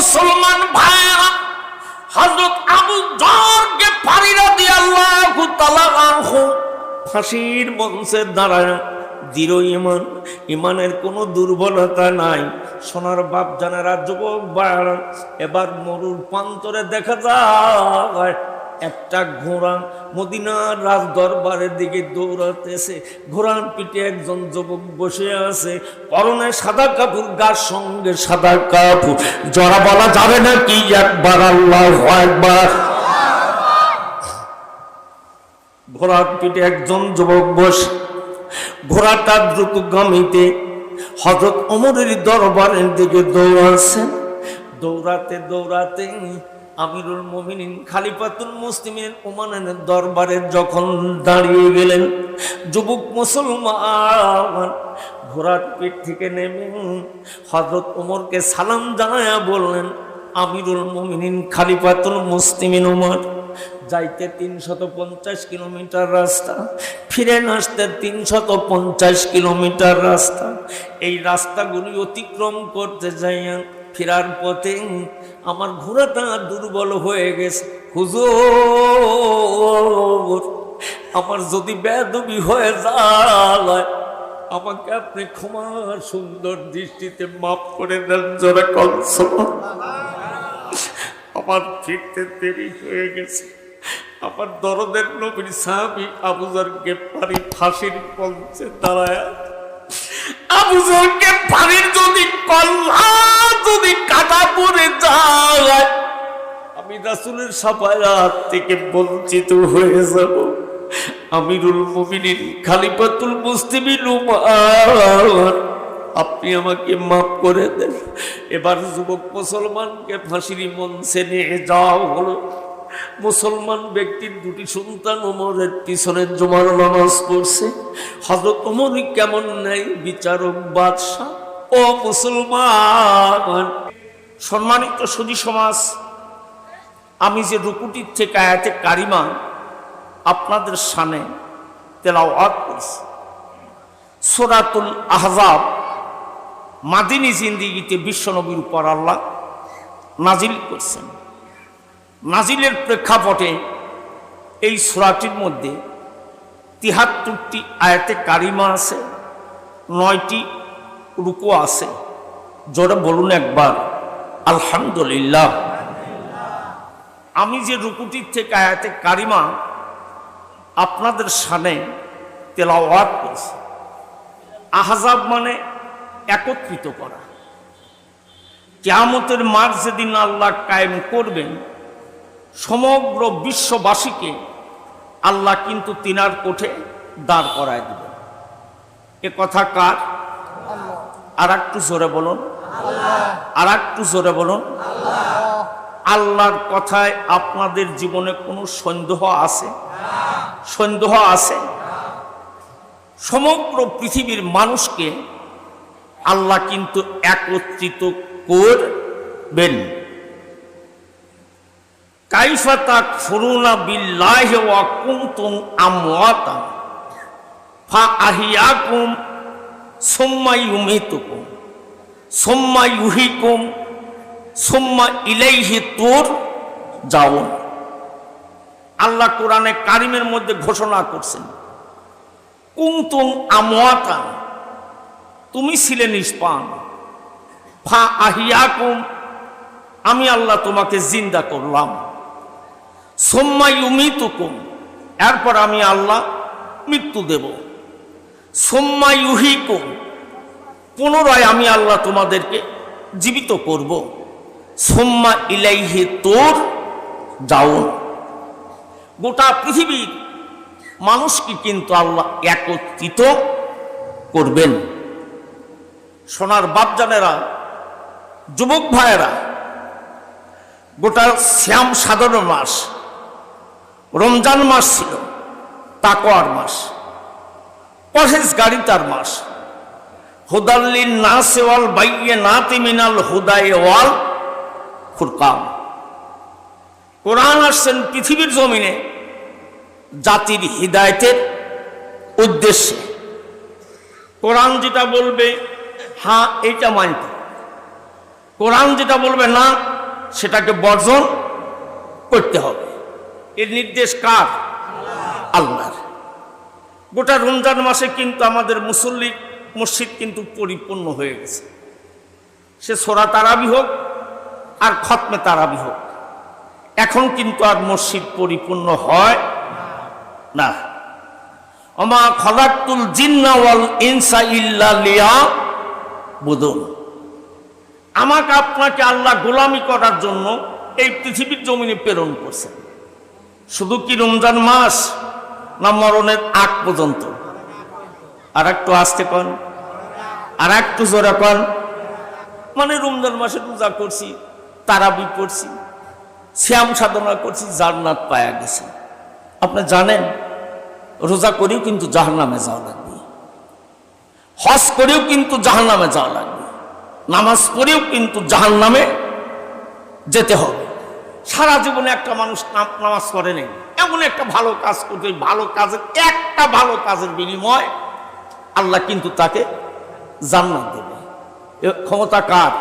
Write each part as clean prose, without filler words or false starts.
মুসলমান ভাইরা, হযরত আবু যরকে ফাঁড়ি রাদিয়াল্লাহু তাআলা আনহু ফাঁসির মঞ্চে দাঁড়ায় দৃঢ় ঈমান, ঈমানের কোনো দুর্বলতা নাই। সোনার বাপ জানেরা, যুবক ভাইরা, এবার মরুর প্রান্তরে দেখা যায় একটা ঘোড়া মদিনার রাজ দরবারের দিকে দৌড়াতেছে। ঘোড়ার পিঠে একজন যুবক বসে আছে, পরনে সাদা কাপড়, গার সঙ্গে সাদা কাপড়। জরা বলা যাবে না কি একবার আল্লাহু আকবার। ঘোড়ার পিঠে একজন যুবক বসে, ঘোড়াটা দ্রুতগামীতে হযরত ওমরের দরবারের দিকে দৌড়াচ্ছে। দৌড়াতে দৌড়াতে আমিরুল মুমিনিন খলিফাতুল মুসলিমিন ওমানের দরবারে যখন দাঁড়িয়ে গেলেন, যুবক মুসলমান ঘোড়ার পিঠ থেকে নেমে হযরত ওমরকে সালাম জানায়া বললেন, আমিরুল মুমিনিন খলিফাতুল মুসলিমিন ওমর, যাইতে 350 কিলোমিটার রাস্তা, ফিরে আসতে 350 কিলোমিটার রাস্তা। এই রাস্তাগুলি অতিক্রম করতে যাইয়া ফেরার পথে আমার ঘোড়াটা দুর্বল হয়ে গেছে। হুজুর, আমার যদি বেয়াদবি হয়ে যায় আমাকে আপনি ক্ষমার সুন্দর দৃষ্টিতে মাফ করে দেন। জোরে কলসম। আমার ফিরতে দেরি হয়ে গেছে। আমার দরদের নবীর সাহাবী আবু যরকে ফাঁড়ি ফাঁসির মঞ্চে দাঁড়ায়, আবু যরকে ফাঁড়ির যদি কল্লা যদি কাটা পড়ে যায় আমি রাসূলের শাফায়াত থেকে বঞ্চিত হয়ে যাব। আমিরুল মুমিনিন খলিফাতুল মুসলিমিন উমর, আপনি আমাকে মাফ করে দেন। এবার যুবক মুসলমানকে ফাঁসির মঞ্চে নিয়ে যাওয়া হলো। মুসলমান ব্যক্তির দুটি সন্তান ওমরের পিছনে জুমার নামাজ পড়ছে। হযরত ওমর কেমন নাই বিচারক বাদশাহ। ও মুসলমান, সম্মানিত সুধী সমাজ, আমি যে রুকুটির থেকে আয়াতে কারিমা আপনাদের সামনে তেলাওয়াত করছি, সূরাতুল আহজাব মাদিনী জিন্দেগিতে বিশ্বনবীর উপর আল্লাহ নাজিল করছেন। নাজিলের প্রেক্ষাপটে এই সূরাটির মধ্যে ৭৩টি আয়াতে কারিমা আছে, ৯টি রুকু আছে। জোরে বলুন একবার আলহামদুলিল্লাহ। আমি যে রুকুটির থেকে আয়াতে কারিমা আপনাদের সামনে তেলাওয়াত করছি, আহজাব মানে একত্রিত করা। কিয়ামতের মাঠ যেদিন আল্লাহ কায়েম করবেন, সমগ্র বিশ্ববাসীকে আল্লাহ কিন্তু তিনার কোঠে দাঁড় করায় দিবেন। এ কথা কার? আর একটু জোরে বলুন, আর একটু জোরে বলুন। আল্লাহর কথায় আপনাদের জীবনে কোনো সন্দেহ আছে? সন্দেহ আছে? সমগ্র পৃথিবীর মানুষকে আল্লাহ কিন্তু একত্রিত করবেন। কাইফা তাকফুরুনা বিল্লাহি ওয়া কুনতুম আমওয়াতান ফাআহিয়াকুম সুম্মা ইউমীতুকুম সুম্মা ইউহয়িকুম সুম্মা ইলাইহি তুরজাউন। আল্লাহ কোরআনে কারিমের মধ্যে ঘোষণা করছেন, কুনতুম আমওয়াতান, তুমি ছিলে নিষ্প্রাণ, ফাআহিয়াকুম, আমি আল্লাহ তোমাকে জিন্দা করলাম, সুম্মা ইউমীতুকুম, এরপর আমি আল্লাহ মৃত্যু দেব, সুম্মা ইউহয়িকুম, পুনরায় আমি আল্লাহ তোমাদেরকে জীবিত করব, সুম্মা ইলাইহি তুরজাউন। গোটা পৃথিবীর মানুষকে কিন্তু আল্লাহ একত্রিত করবেন। সোনার বাপজানেরা, যুবক ভাইয়েরা, গোটা শ্যাম সাধন মাস রমজান মাস ছিল, তাকওয়ার মাস, পরহেজগারিতার মাস, হুদাল্লিন নাসি ওয়াল বাইয়িনাতি মিনাল হুদাই ওয়াল ফুরকান। কোরআন আসছেন পৃথিবীর জমিনে জাতির হিদায়াতের উদ্দেশ্যে। কোরআন যেটা বলবে হ্যাঁ এইটা মানতে, কোরআন যেটা বলবে না সেটাকে বর্জন করতে হবে। এর নির্দেশ কার? আল্লাহর। গোটা রমজান মাসে কিন্তু আমাদের মুসল্লি মসজিদ কিন্তু পরিপূর্ণ হয়ে গেছে। সে সূরা তারাবি হোক আর খতমে তারাবি হোক, এখন কিন্তু আর মসজিদ পরিপূর্ণ হয় না। ওমা খালাকতুল জিন্না ওয়াল ইনসা ইল্লা লিয়াবুদুন। আমাকে আপনাকে আল্লাহ গোলামি করার জন্য এই পৃথিবীর জমিনে প্রেরণ করছেন। শুধু কি রমজান মাস, না মরণের আগ পর্যন্ত? আর একটু আস্তে কন, আর একটু জোরে কন। মানে রমজান মাসে রোজা করছি, তারাবি পড়ছি, শ্যাম সাধনা করছি, জান্নাত পায়া গেছি। আপনি জানেন রোজা করেও কিন্তু জাহান্নামে যাওয়া লাগবে, হজ করেও কিন্তু জাহান্নামে যাওয়া লাগবে, নামাজ পড়েও কিন্তু জাহান্নামে যেতে হবে। সারা জীবনে একটা মানুষ নামাজ পড়ে নেই, এমন একটা ভালো কাজ করতে, ভালো কাজের একটা ভালো কাজের বিনিময় আল্লাহ কিন্তু তাকে জান্নাত দেবে। ক্ষমতা কার?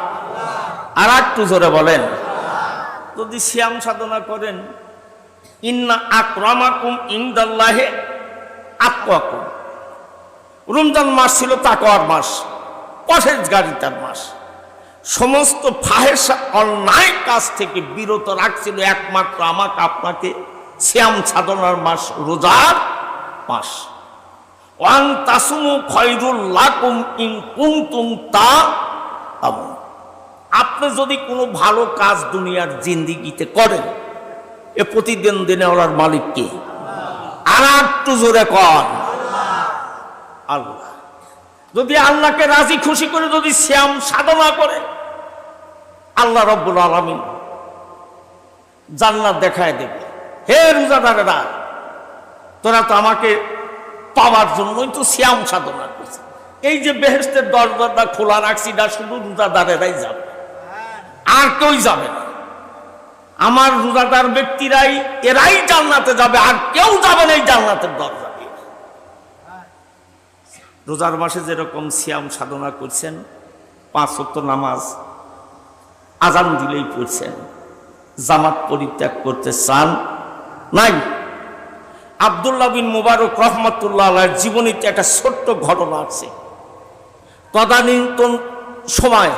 আর একটু জোরে বলেন। যদি শ্যাম সাধনা করেন, ইন্না আকরামাকুম ইনদাল্লাহি আতকাকুম। রমজান মাস ছিল তাকওয়ার মাস, পরহেজগারিতার মাস। সমস্ত ফাহেসা অন্যায় কাজ থেকে বিরত রাখছিল একমাত্র আমাকে আপনাকে শ্যাম সাধনার মাস, রোজার মাস। ওয়ান তাসুমু খায়রুল লাকুম ইন কুনতুম তা'লামুন। আপনি যদি কোনো ভালো কাজ দুনিয়ার জিন্দেগিতে করেন, এ প্রতিদিন দিনে ওনার মালিক কে? আর একটু জোরে কন, আল্লাহ। যদি আল্লাহকে রাজি খুশি করে যদি শ্যাম সাধনা করে, আল্লাহ রব্বুল আলামিন জান্নাত দেখায় দেবে। হে রোজাদারেরা, তোরা তো আমাকে পাওয়ার জন্যই তো শ্যাম সাধনা করছে। এই যে বেহেশতের দরজাটা খোলা রাখছি, না শুধু রোজাদারেরাই যাবে, আর কেউই যাবে না। আমার রোজাদার ব্যক্তিরাই, এরাই জান্নাতে যাবে, আর কেউ যাবে না এই জান্নাতের দরজা দিয়ে। রোজার মাসে যেরকম শ্যাম সাধনা করছেন, 5 ওয়াক্ত নামাজ আজান দিলেই পড়ছেন, জামাত পরিত্যাগ করতে চান নাই। আব্দুল্লাহ বিন মুবারক রহমাতুল্লাহ আলাইহির জীবনীতে একটা ছোট্ট ঘটনা আছে। তদানীন্তন সময়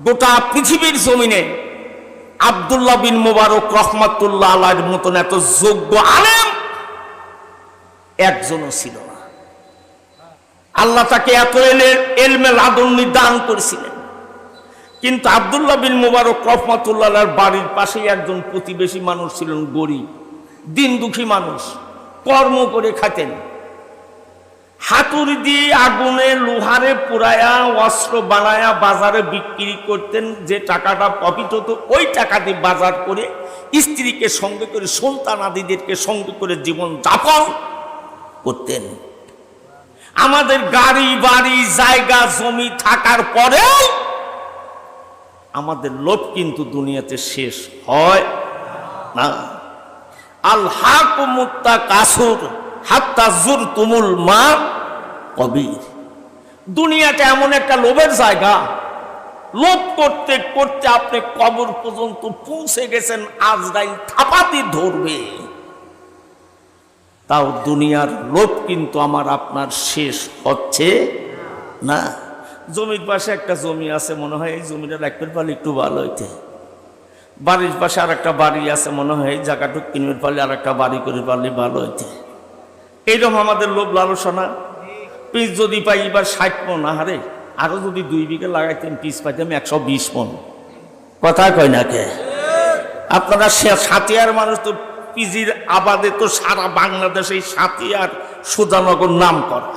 গোটা পৃথিবীর জমিনে আব্দুল্লাহ বিন মুবারক রহমাতুল্লাহ আলাইহির মতন এত যোগ্য আলেম একজনও ছিল না। আল্লাহ তাকে এত এলমে লাদুন্নি দান করেছিলেন। কিন্তু আব্দুল্লাহ বিন মুবারক রহমাতুল্লাহ আলাইহির বাড়ির পাশেই একজন প্রতিবেশী মানুষ ছিলেন, গরিব দিন দুঃখী মানুষ, কর্ম করে খাতেন। হাতুড়ি দিয়ে আগুনে লোহারে পুরায়া অস্ত্র বানায়া বাজারে বিক্রি করতেন। যে টাকাটা প্রফিট হতো, ওই টাকা দিয়ে বাজার করে স্ত্রীকে সঙ্গে করে, সন্তানাদিদেরকে সঙ্গে করে জীবন যাপন করতেন। আমাদের গাড়ি বাড়ি জায়গা জমি থাকার পরেও আমাদের লোভ কিন্তু দুনিয়াতে শেষ হয় না। আল হাকুমুত তাকাসুর হাত্তা যুরতুমুল মাকাবির। দুনিয়াটা এমন একটা লোভের জায়গা, লোভ করতে করতে আপনি কবর পর্যন্ত পৌঁছে গেছেন, আজরাইল থাপাতি ধরবে। তাও দুনিয়ার লোভ কিন্তু আমার আপনার শেষ হচ্ছে না। জমির পাশে একটা জমি আছে, মনে হয় এই জমিটা রাখতে পারলে একটু ভালো হইতে। বাড়ির পাশে আর একটা বাড়ি আছে, মনে হয় এই জায়গাটুক কিনবে পারলে আর একটা বাড়ি করে পারলে ভালো হইতে। এইরকম আমাদের লোভ লালসনা। পিস যদি পাই এবার 60 মন, আহারে আরো যদি 2 বিঘা লাগাইতেন পিস পাইতাম 120 মন। কথা কয় না কে? আপনারা সাতিয়ার মানুষ তো, পিজির আবাদে তো সারা বাংলাদেশে সাতিয়ার সুজানগর নাম করা।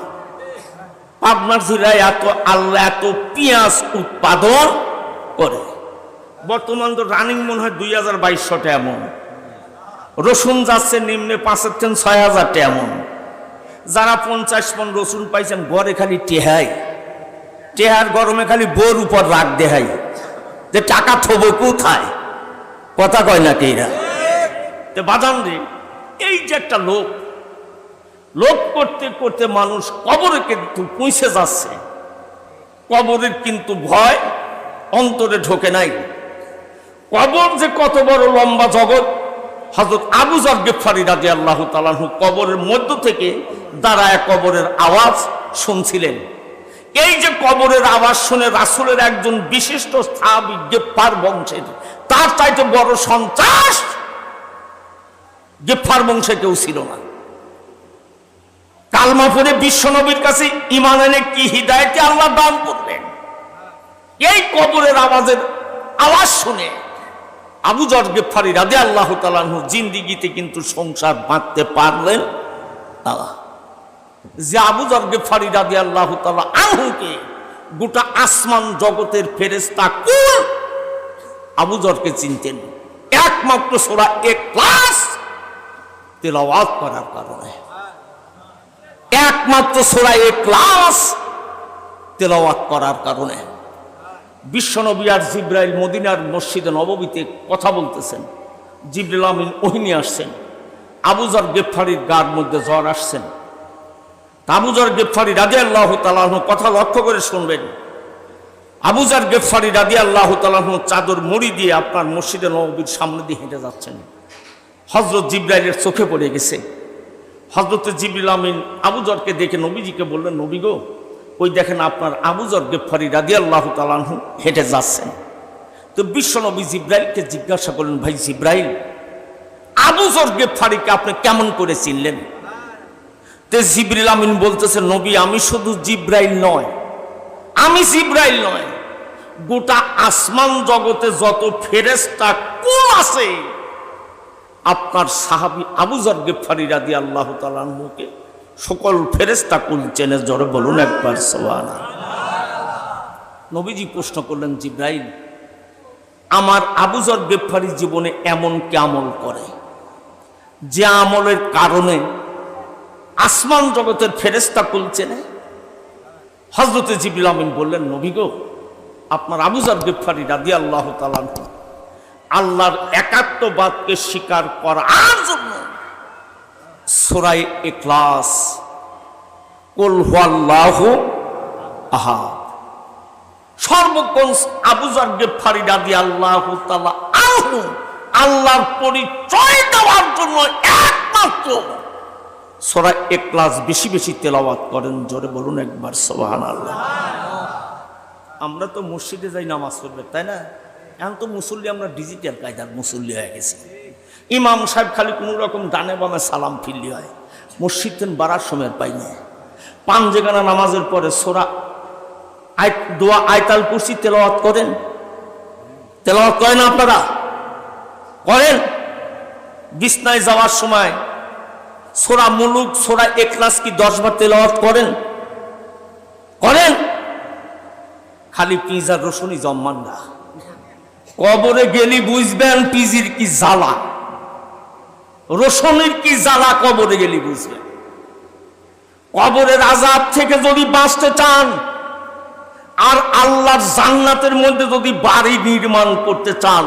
পাবনার জেলায় এত আল্লাহ এত পেঁয়াজ উৎপাদন করে। বর্তমান তো রানিং মনে হয় 2200 টাকা মন। রসুন যাচ্ছে নিম্নে 5 থেকে 6000 টাকা মন। যারা 50 মন রসুন পাইছেন, ঘরে খালি টেহাই, টেহার গরমে খালি বোর উপর রাগ দেহাই যে টাকা থব কোথায়। কথা কয় না কেরা? বাজান রে, এই যে একটা লোভ, লোভ করতে করতে মানুষ কবরে কিন্তু পৌঁছে যাচ্ছে। কবরের কিন্তু ভয় অন্তরে ঢোকে নাই। কবর যে কত বড় লম্বা জগৎ, হযরত আবু যর গিফারী রাদিয়াল্লাহু তাআলা আনহু কবরের মধ্য থেকে দাঁড়ায় কবরের আওয়াজ শুনছিলেন। এই যে কবরের আওয়াজ শুনে রাসূলের একজন বিশিষ্ট সাহাবী গিফার বংশের, তার চাইতে বড় সন্ত্রাস গিফার বংশে কেউ ছিল না। কালমা পড়ে বিশ্বনবীর কাছে ঈমান এনে কি হিদায়াতে আল্লাহ দান করলেন। এই কবরের আওয়াজ শুনে আবু যর গিফারী রাদিয়াল্লাহু তাআলা আনহু জিন্দেগিতে কিন্তু সংসার বাঁধতে পারলেন না। যে আবু যর গিফারী রাদিয়াল্লাহু তাআলা আনহুকে গোটা আসমান জগতের ফেরেশতা কুল আবু যরকে চিনতেন একমাত্র সূরা ইখলাস তেলাওয়াত করার কারণে, একমাত্র সূরা ইখলাস তেলাওয়াত করার কারণে। বিশ্বনবী আর জিবরাইল মদিনার মসজিদে নববীতে কথা বলতেছেন, জিবরিল আমিন ওহী নিয়ে আসছেন, আবু যর গিফারীর গার মধ্যে জ্বর আসছেন। আবু যর গিফারী রাদিয়াল্লাহু তাআলা আনহু কথা লক্ষ্য করে শুনবেন। আবু যর গিফারী রাদিয়াল্লাহু তাআলা আনহু চাদর মুড়ি দিয়ে আপনার মসজিদে নববীর সামনে দিয়ে হেঁটে যাচ্ছেন। হযরত জিবরাইলের চোখে পড়ে গেছে। হযরত জিবরিল আমিন আবু যরকে দেখে নবীজিকে বললেন, নবী গো, ওই দেখেন আপনার আবু যর গিফারী রাদিয়াল্লাহু তাআলা আনহু হেঁটে যাচ্ছেন। তো বিশ্বনবী জিবরাইলকে জিজ্ঞাসা করলেন, ভাই জিবরাইল, আবু যর গিফারীকে আপনি কেমন করে চিনলেন? তে জিবরিল আমিন বলতেছে, নবী, আমি শুধু জিবরাইল নয়, আমি জিবরাইল নয়, গোটা আসমান জগতে যত ফেরেশতা কুল আছে আপনার সাহাবী আবু যর গিফারী রাদিয়াল্লাহু তাআলা আনহুকে সকল ফেরেশতা কুল চেনে। জোরে বলুন একবার সুবহানাল্লাহ। নবীজি প্রশ্ন করলেন, জিবরাইল, আমার আবু যর গিফারী জীবনে এমন কি আমল করে যে আমলের কারণে আসমান জগতের ফেরেশতা কুল চেনে? হযরত জিবরিল আমিন বললেন, নবী গো, আপনার আবু যর গিফারী রাদিয়াল্লাহু তাআলা আনহু আল্লাহর একাত্মবাদকে স্বীকার করার জন্য সূরা ইখলাস, কুল হুয়াল্লাহু আহাদ, সর্বক্ষণ আবু যর গিফারী রাদিয়াল্লাহু তাআলা আনহু আল্লাহর পরিচয় দেওয়ার জন্য একমাত্র সূরা ইখলাস বেশি বেশি তেলাওয়াত করেন। জোরে বলুন একবার সুবহানাল্লাহ। আমরা তো মসজিদে যাই নামাজ পড়বে, তাই না? এখন তো মুসল্লি আমরা ডিজিটাল কায়দার মুসল্লি হয়ে গেছি। ইমাম সাহেব খালি কোনো রকম ডানে বামে সালাম ফিরলি হয়। মসজিদ থেকে বাড়ার সময় পাই না। পাঞ্জেগানা নামাজের পরে সূরা দোয়া আয়াতুল কুরসি তেলাওয়াত করেন, তেলাওয়াত করেন আপনারা? করেন? বিছনায় যাওয়ার সময় সূরা মুলুক, সূরা ইখলাস কি 10 বার তেলাওয়াত করেন? করেন? খালি পিঁজ আর রসুনই জম্মান না। কবরে গেলি বুঝবেন পিজির কি জ্বালা, রসুনের কি জ্বালা, কবরে গেলি বুঝবেন। কবরের আযাব থেকে যদি বাঁচতে চান আর আল্লাহর জান্নাতের মধ্যে যদি বাড়ি নির্মাণ করতে চান,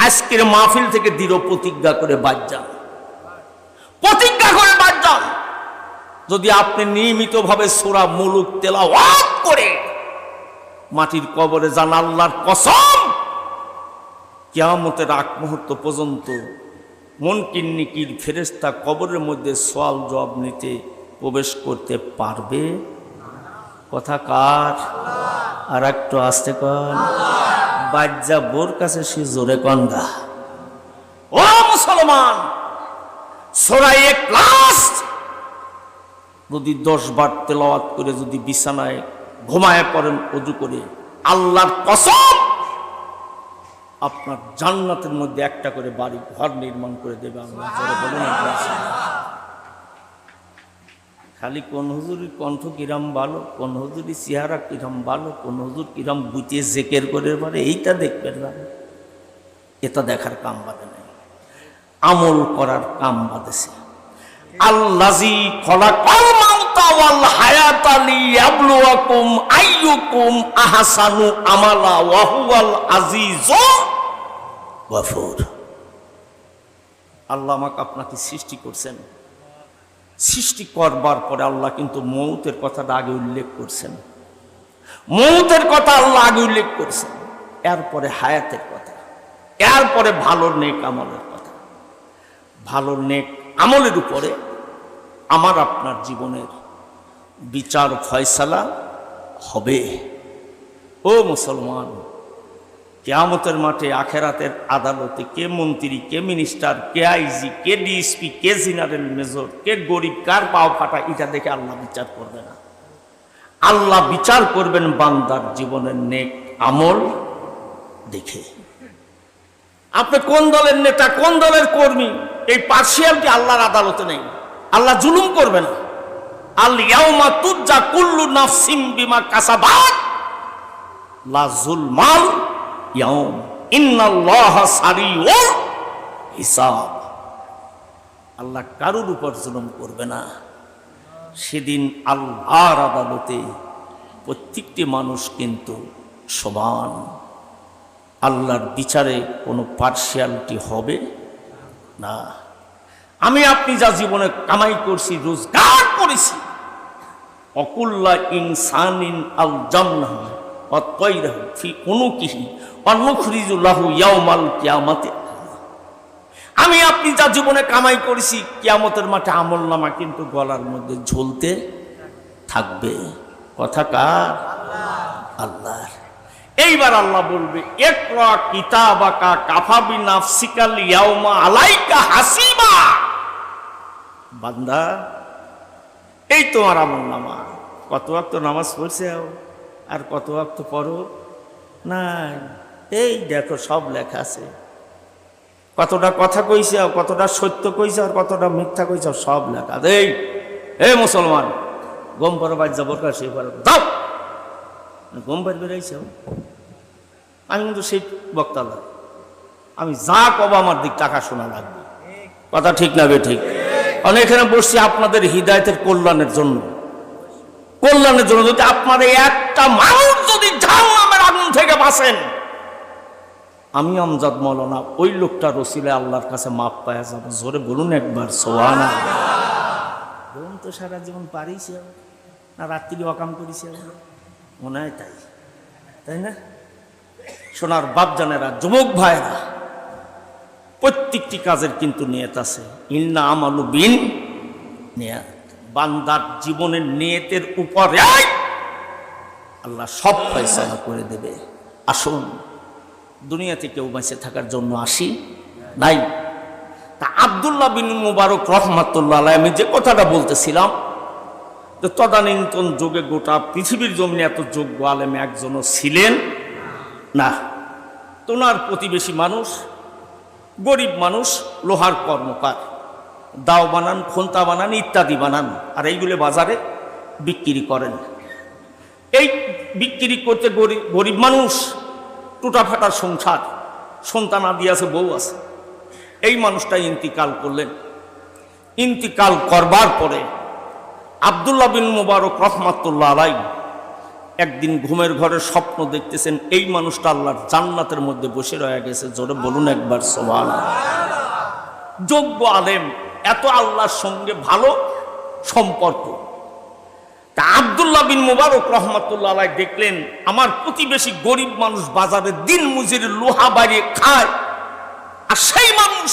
আজকের মাহফিল থেকে দৃঢ় প্রতিজ্ঞা করে বাদ যান, প্রতিজ্ঞা করে বাদ যান। যদি আপনি নিয়মিতভাবে সূরা মুলুক তেলাওয়াত করে মাটির কবরে যান, আল্লাহর কসম কিয়ামতের আগ মুহূর্ত পর্যন্ত মুনকির নিকির ফেরেশতা কবরের মধ্যে সওয়াল জবাব নিতে প্রবেশ করতে পারবে। কথা কার? আর একটু আস্তে কন। বাজ্জা বোর কাছে সে জোরে কন্দা। ও মুসলমান, সূরা ইখলাস যদি 10 বার তেলাওয়াত করে যদি বিছানায় ঘুমায় পড়েন ওযু করে, আল্লাহর কসম আপনার জান্নাতের মধ্যে একটা করে বাড়ি ঘর নির্মাণ করে দেবে আল্লাহ। জোরে বলুন একবার। খালি কোন হুজুরের কণ্ঠ কিরাম ভালো, কোন হুজুরের চেহারা কিরাম ভালো, কোন হুজুর কিরাম বুঝিয়ে জেকের করে পারে, এইটা দেখবেন না। এটা দেখার কাম বাদে নাই, আমল করার কাম বাদেছে। আল্লাযী খলাকাল মাউতা ওয়াল হায়াতা লিয়াবলুয়াকুম আইয়ুকুম আহসানু আমালা ওয়া হুয়াল আজিজুল গফুর। আল্লাহ আমাকে আপনাকে সৃষ্টি করছেন, সৃষ্টি করবার পরে আল্লাহ কিন্তু মৌতের কথাটা আগে উল্লেখ করছেন, মৌতের কথা আল্লাহ আগে উল্লেখ করছেন, এরপরে হায়াতের কথা। এরপরে ভালো নেক আমলের কথা। ভালো নেক আমলের উপরে আমার আপনার জীবনের বিচার ফয়সালা হবে। ও মুসলমান, কিয়ামতের মাঠে আখেরাতের আদালতে কে মন্ত্রী, কে মিনিস্টার, কে আইজি, কে ডিএসপি, কে জেনারেল মেজর, কে গরিব, কার পাও ফাটা, এটা দেখে আল্লাহ বিচার করবে না। আল্লাহ বিচার করবেন বান্দার জীবনের নেক আমল দেখে। আপনি কোন দলের নেতা, কোন দলের কর্মী, এই পার্সিয়ালিটি আল্লাহর আদালতে নেই। আল্লাহ জুলুম করবে না। আল ইয়াউমা তুজ্জা কুল্লু নাফসিন বিমা কাসাবাত লা যুলমাল ইয়াউম ইন্নাল্লাহা সারিউল হিসাব। আল্লাহ কারোর উপর জুলুম করবে না। সেদিন আল্লাহর আদালতে প্রত্যেকটি মানুষ কিন্তু সমান। আল্লাহর বিচারে কোনো পার্সিয়ালিটি হবে না। আমি আপনি যা জীবনে কামাই করছি, রোজগার করেছি, অকুল্লা ইনসানিন আল জান্নাহ ওয়া তায়রাহু ফি উনুকিহি ওয়া নুখরিজু লাহু ইয়াউমাল কিয়ামাতি। আমি আপনি যা জীবনে কামাই করেছি, কিয়ামতের মাঠে আমলনামা কিন্তু গলার মধ্যে ঝুলতে থাকবে। কথা কার? আল্লাহর। এইবার আল্লাহ বলবে, ইকরা কিতাবাকা কাফা বিনাফসিকাল ইয়াউমা আলাইকা হাসিবা। বান্দা, এই তোমার আমলনামা। কত ওয়াক্ত নামাজ পড়ছে আর কত ওয়াক্ত পড়ো নাই, এই দেখো সব লেখা আছে। কতটা কথা কইছে, কতটা সত্য কইছে আর কতটা মিথ্যা কইছে, সব লেখা। এই মুসলমান, গম পরে বাজ যাবো সে পরে যাও, গম পার বেরাইছে। আমি কিন্তু সেই বক্তা না, আমি যা কব আমার দিক টাকা শোনা লাগবে। কথা ঠিক না বে ঠিক? কারণ এখানে বসছি আপনাদের হৃদায়তের কল্যাণের জন্য, কল্যাণের জন্য। যদি আপনার একটা মানুষ যদি জাহান্নামের আগুন থেকে বাঁচেন, আমি আমজাদ মৌলানা ওই লোকটা রসিলে আল্লাহর কাছে মাপ পাওয়া যাবে। জোরে বলুন একবার সুবহানাল্লাহ। বলুন তো সারা জীবন পারিছি না রাত্রি অকাম করেছি, মনে হয় তাই, তাই না? সোনার বাপজানেরা, যুবক ভাইরা, প্রত্যেকটি কাজের কিন্তু নিয়ত আছে। ইন্না আমালু বিন নিয়াত। বান্দার জীবনের নিয়তের উপরে আল্লাহ সব ফয়সালা করে দেবে। আসুন, দুনিয়াতে কেউ বেঁচে থাকার জন্য আসি নাই। তা আব্দুল্লাহ বিন মুবারক রহমাতুল্লাহ আলাইহি, আমি যে কথাটা বলতেছিলাম, যে তদানীন্তন যুগে গোটা পৃথিবীর জমিনে এত যোগ্য আলেম একজনও ছিলেন না। তোনার প্রতিবেশী মানুষ, গরিব মানুষ, লোহার কর্মকার, দাও বানান, খন্তা বানান, ইত্যাদি বানান, আর এইগুলো বাজারে বিক্রি করেন। এই বিক্রি করতে গরিব মানুষ, টুটাফাটার সংসার, সন্তান আদি আছে, বউ আছে। এই মানুষটা ইন্তিকাল করলেন। ইন্তিকাল করবার পরে আব্দুল্লাহ বিন মুবারক রহমাতুল্লাহ আলাইহি একদিন ঘুমের ঘরে স্বপ্ন দেখতেছেন, এই মানুষটা আল্লাহর জান্নাতের মধ্যে বসে রয়ে গেছে। জোরে বলুন একবার সুবহানাল্লাহ। যোগ্য আলেম, এত আল্লাহর সঙ্গে ভালো সম্পর্ক। তা আব্দুল্লাহ বিন মুবারক রহমাতুল্লাহ আলাইহি দেখলেন, আমার প্রতিবেশী গরিব মানুষ বাজারে দিন মজুরি লোহা বাড়িয়ে খায়, আর সেই মানুষ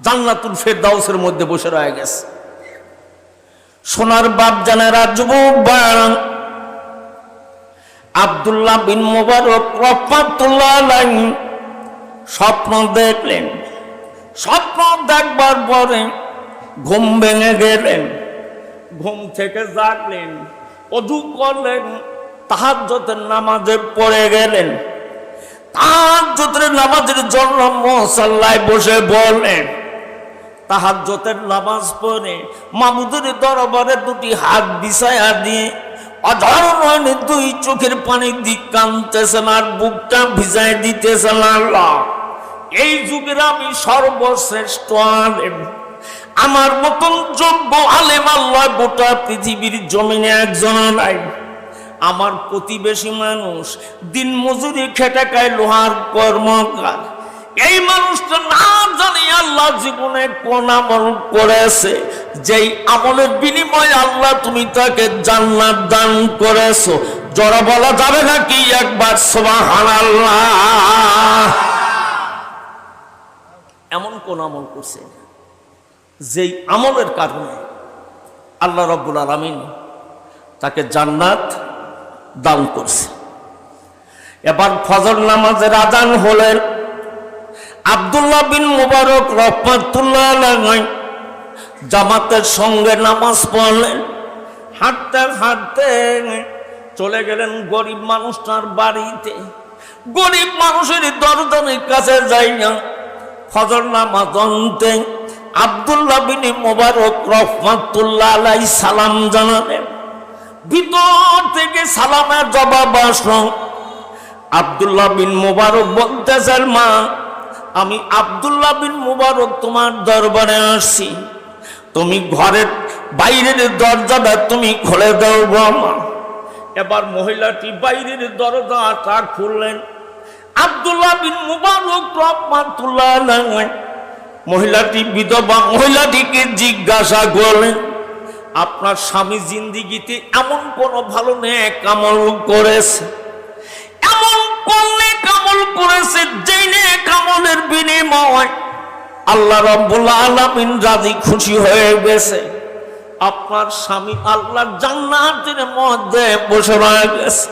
জান্নাতুল ফেরদাউসের মধ্যে বসে রয়ে গেছে। সোনার বাপ জানেরা, যুবক ভাইরা, আব্দুল্লাহ বিন মুবারক রহমাতুল্লাহ আলাইহি স্বপ্ন দেখলেন। স্বপ্ন দেখবার পরে ঘুম ভেঙে গেলেন। ঘুম থেকে জাগলেন, ওযু করলেন, তাহাজ্জুদের নামাজে পড়ে গেলেন। তাহাজ্জুদের নামাজের জন্য মুসাল্লায় বসে বললেন। তাহাজ্জুদের নামাজ পড়ে মাবুদের দরবারে দুটি হাত বিছায়া দিয়ে অঝরণ দুই চোখের পানি দিক কাঁদতেছেন আর বুকটা ভিজায় দিতেছেন। আল্লাহ, এই যুগের আমি সর্বশ্রেষ্ঠ আলেম, আমার মতন যোগ্য আলেম আল্লাহ গোটা পৃথিবীর জমিনে একজন নাই। আমার প্রতিবেশী মানুষ দিন মজুরি খেটে খায়, লোহার কর্মকার। এই মানুষটা না জানি আল্লাহ জীবনে কোন আমল করেছে, যেই আমলের বিনিময়ে আল্লাহ তুমি তাকে জান্নাত দান করেছো। জোরে বলা যাবে নাকি একবার সুবহানাল্লাহ? কোন আমল করছে, যেই আমলের কারণে আল্লাহ রাব্বুল আলামিন তাকে জান্নাত দান করছে। এবার ফজর নামাজের আযান হলেন। আব্দুল্লাহ বিন মুবারক রাহমাতুল্লাহ আলাইহি জামাতের সঙ্গে নামাজ পড়লেন। হাঁটতে হাঁটতে চলে গেলেন গরিব মানুষটার বাড়িতে। গরিব মানুষের দরজার কাছে যাই না ফজর নামাজ অন্তে আব্দুল্লাহ বিন মুবারক রাহমাতুল্লাহ আলাইহি সালাম জানালেন। ভিতর থেকে সালামের জবাব আসলো। আব্দুল্লাহ বিন মুবারক বলতেছেন, মা আমি আব্দুল্লাহ বিন মুবারক তোমার দরবারে আসছি, তুমি ঘরের বাইরের দরজাটা তুমি খুলে দাও গো মা। এবার মহিলাটি বাইরের দরজাটা খুললেন। আব্দুল্লাহ বিন মুবারক রাহমাতুল্লাহ আলাইহি মহিলাটি বিধবা মহিলাটিকে জিজ্ঞাসা করলেন, আপনার স্বামী জিন্দেগিতে এমন কোন ভালো নেক আমল করেছে, এমন কোন নেক আমল করেছে যে নেক আমলের বিনিময়ে আল্লাহ রাব্বুল আলামিন রাজি খুশি হয়ে গেছে? আপনার স্বামী আল্লাহর জান্নাতের মধ্যে বসে রয়ে গেছে।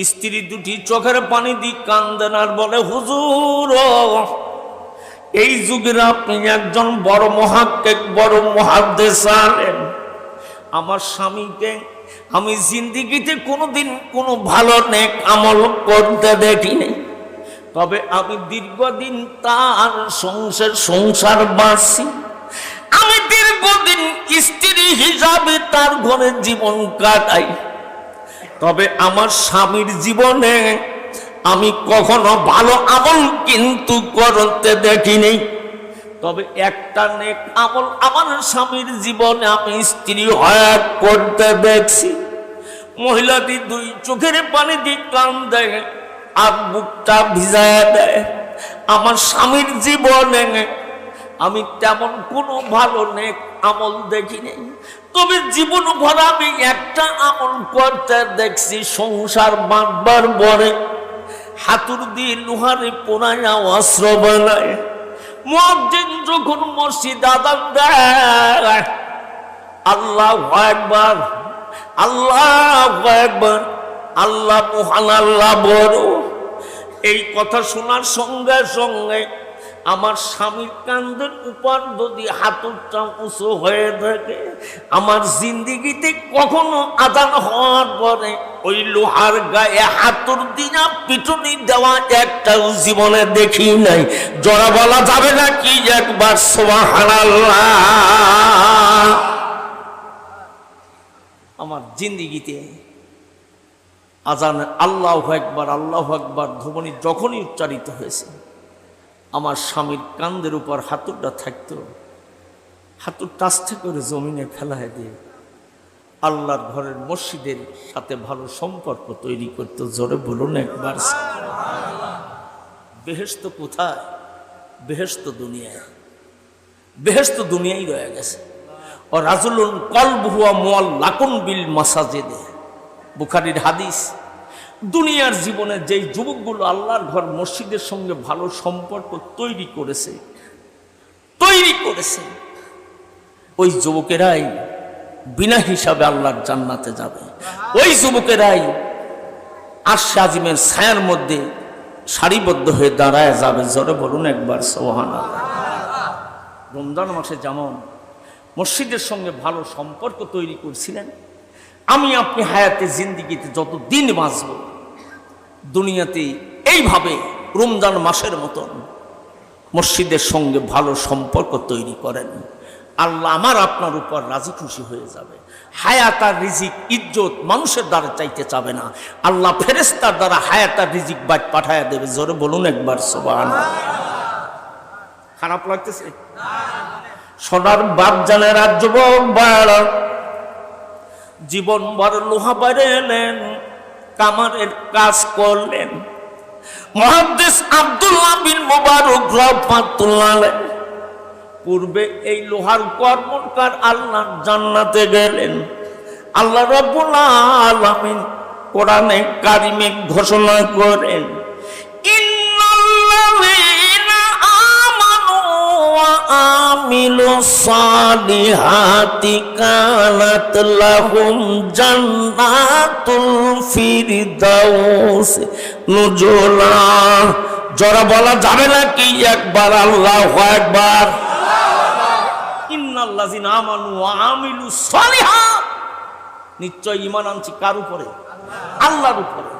স্ত্রী দুটি চোখের পানি দিয়ে কান্দেন আর বলে, হুজুর এই যুগের আপনি একজন বড় মুহাক্কিক, বড় মুহাদ্দিস আলেম। আমার স্বামীকে আমি জিন্দেগিতে কোনোদিন কোনো ভালো নেক আমল করতে দেখিনি, তবে আমি দীর্ঘদিন তার সংসার বাঁচি, আমি দীর্ঘদিন স্ত্রী হিসাবে তার ঘরে জীবন কাটাই, তবে আমার স্বামীর জীবনে আমি কখনো ভালো আমল কিন্তু করতে দেখিনি, তবে একটা নেক আমল আমার স্বামীর জীবনে আমি স্ত্রী হয়ে করতে দেখছি। মহিলাটি দুই চোখের পানি দিয়ে কান্দে আর বুকটা ভিজায় দেয়। আমার স্বামীর জীবনে আমি তেমন কোনো ভালো নেক আমল দেখিনি, তবে জীবন ভর আমি একটা আমল করতে দেখছি, সংসার বাঁধবার পরে হাতুর দিয়ে লোহারে পোড়ায়া অস্ত্র বানায়। মুয়াজ্জিন যখন মসজিদ আযান দেয়, আল্লাহু আকবার, আল্লাহু আকবার, আল্লাহ মহান, আল্লাহ বড়, এই কথা শোনার সঙ্গে সঙ্গে আমার স্বামীর কাঁধের উপর যদি হাতুরটা উঁচু হয়ে থাকে, আমার জিন্দেগিতে কখনো আযান হওয়ার পরে ওই লোহার গায়ে হাতুর দিয়া পিটুনি দেওয়া একটা জীবনে দেখি নাই। জোরে বলা যাবে না কি একবার সুবহানাল্লাহ? আমার জিন্দেগিতে আযান আল্লাহু আকবার, আল্লাহু আকবার ধ্বনি যখনই উচ্চারিত হয়েছে, আমার স্বামীর কাঁধের উপর হাতুরটা থাকতো, হাতুরটা আস্তে করে জমিনে ফেলায় দিয়ে আল্লাহর ঘরের মসজিদের সাথে ভালো সম্পর্ক তৈরি করতো। জোরে বলুন একবার। বেহেশত কোথায়? বেহেশত দুনিয়ায়, বেহেশত দুনিয়ায় রয়ে গেছে। ও রাজুলুন কলবুহু মুআল্লাকুন বিল মাসাজিদে, বুখারীর হাদিস। দুনিয়ার জীবনে যেই যুবকগুলো আল্লাহর ঘর মসজিদের সঙ্গে ভালো সম্পর্ক তৈরি করেছে ওই যুবকেরাই বিনা হিসাবে আল্লাহর জান্নাতে যাবে। ওই যুবকেরাই আরশে আজিমের ছায়ার মধ্যে সারিবদ্ধ হয়ে দাঁড়ায় যাবে। জোরে বলুন একবার সুবহানাল্লাহ। রমজান মাসে যেমন মসজিদের সঙ্গে ভালো সম্পর্ক তৈরি করছিলেন, আমি আপনি হায়াতে জিন্দেগিতে যত দিন বাঁচব দুনিয়াতে এইভাবে রমজান মাসের মতন মসজিদের সঙ্গে ভালো সম্পর্ক তৈরি করেন। আল্লাহ আমার আপনার উপর রাজি খুশি হয়ে যাবে। হায়াত আর রিজিক ইজ্জত মানুষের দ্বারা চাইতে চাবে না, আল্লাহ ফেরেশতার দ্বারা হায়াত আর রিজিক বাইট পাঠায়া দেবে। জোরে বলুন একবার সুবহানাল্লাহ। খারাপ লাগতেছে? সোনার বাপ জানের আর যুবক বাড়া জীবন ভর লোহা বাড়ালেন, কামারের কাজ করলেন। মুহাদ্দিস আব্দুল্লাহ বিন মুবারক রাহমাতুল্লাহ আলাইহি পূর্বে এই লোহার কর্মকার আল্লাহর জান্নাতে গেলেন। আল্লাহ রাব্বুল আলামিন কোরআনে কারিমে ঘোষণা করেন, ইন্নাল্লাযীনা আমানু সালিহাতি কানাত লাহুম জান্নাতুল ফিরদাউস নুজুলা। জোরে বলা যাবে না কি একবার আল্লাহু আকবার? ইন্নাল্লাযিনা আমানু ওয়া আমিলুস সালিহাত, নিশ্চয় ঈমান আনছি কার উপরে? আল্লাহর উপরে।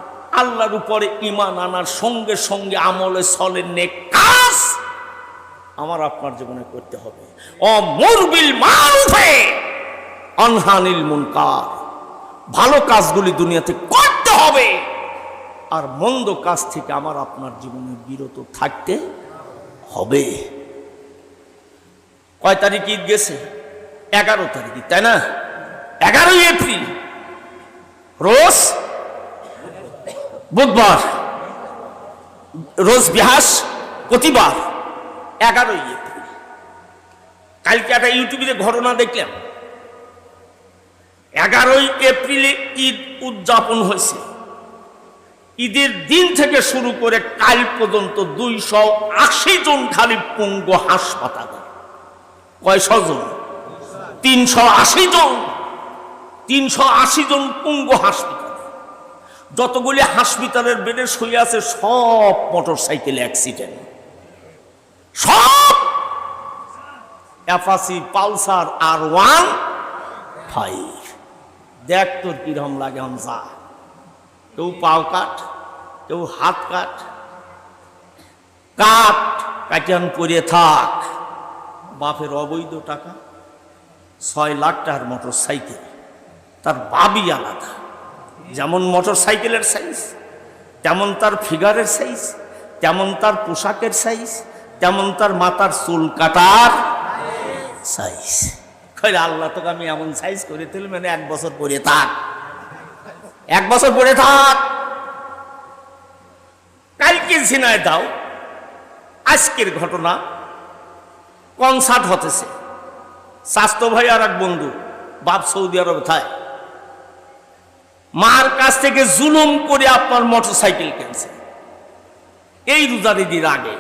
আল্লাহর উপরে ঈমান আনার সঙ্গে সঙ্গে আমলে সলে নেক কাজ আমার আপনার জীবনে করতে হবে। অমর বিল মারুফে আনহানিল মুনকার, ভালো কাজগুলি দুনিয়াতে করতে হবে, আর মন্দ কাজ থেকে আমার আপনার জীবনে বিরত থাকতে হবে। কয় তারিখ ঈদ গেছে? 11 তারিখ, তাই না? 11 এপ্রিল, রোজ বুধবার, রোজ বৃহস্পতিবার, 11 এপ্রিল। কালকে একটা ইউটিউবে ঘটনা দেখলাম, 11 এপ্রিলে ঈদ উদযাপন হয়েছে। ঈদের দিন থেকে শুরু করে কাল পর্যন্ত 280 জন খালি পঙ্গু হাসপাতালে। কয়শো জন? 380 জন। 380 জন পঙ্গু হাসপাতালে। যতগুলি হাসপাতালের বেডে শুয়ে আছে সব মোটর সাইকেল অ্যাক্সিডেন্ট, সব অ্যাপাচি, পালসার R15। দেখ তোর কিরকম লাগে। যা, কেউ পাও কাট, কেউ হাত কাট, কাটিয়ান পরিয়ে থাক। বাপের অবৈধ টাকা, 6 লাখ টাকার মোটর সাইকেল, তার বাবই আলাদা। যেমন মোটর সাইকেলের সাইজ, তেমন তার ফিগারের সাইজ, তেমন তার পোশাকের সাইজ, তেমন তার মাথার চুল কাটার সাইজ। আল্লাহ তোকে আমি এমন সাইজ করে দিল, মানে 1 বছর পরে থাক, 1 বছর পরে থাক। কালকে ঝিনায় দাও, আজকের ঘটনা, কনসার্ট হতেছে। স্বাস্থ্য ভাই আর এক বন্ধু, বাপ সৌদি আরব থায়, মার কাছ থেকে জুলুম করে আপনার মোটর সাইকেল কিনছে। এই রোজার ঈদের আগে,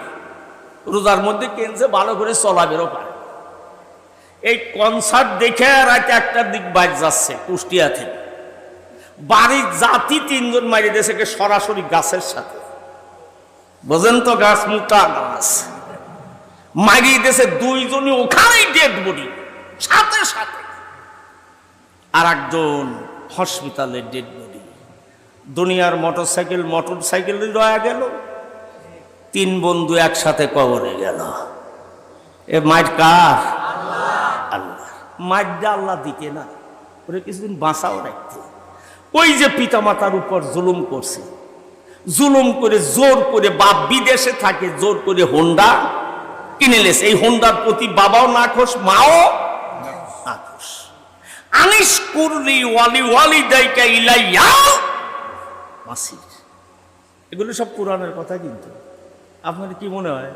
রোজার মধ্যে কিনছে, ভালো করে চলাবেরও পারে। এই কনসার্ট দেখে রাতে 1টার দিক বাইক যাচ্ছে কুষ্টিয়া থেকে, বাড়ির জাতি 3 জন মারি দিয়েছে সরাসরি গাছের সাথে। বোঝেন তো, গাছ মোটা গাছ, মারিয়ে দিয়েছে 2 জনই ওখানেই ডেড বডি, সাথে সাথে। আর একজন হসপিটালে ডেড বডি। দুনিয়ার মোটর সাইকেল রয়ে গেল, 3 বন্ধু একসাথে কবরে গেল। এ মাইট কার? আল্লাহ। মাইটটা আল্লাহ দিতে না, ওরে কিছুদিন বাঁচাও রাখতে। ওই যে পিতামাতার উপর জুলুম করছে, জুলুম করে জোর করে, বাপ বিদেশে থাকে, জোর করে হোন্ডা কিনে লেছে। এই হোন্ডার প্রতি বাবাও না খোশ, মাও না খোশ। আনিস কুরলি ওয়ালি ওয়ালিদাইকা ইলাইয়া মাসির। এগুলো সব কোরআনের কথা, কিন্তু আপনার কি মনে হয়?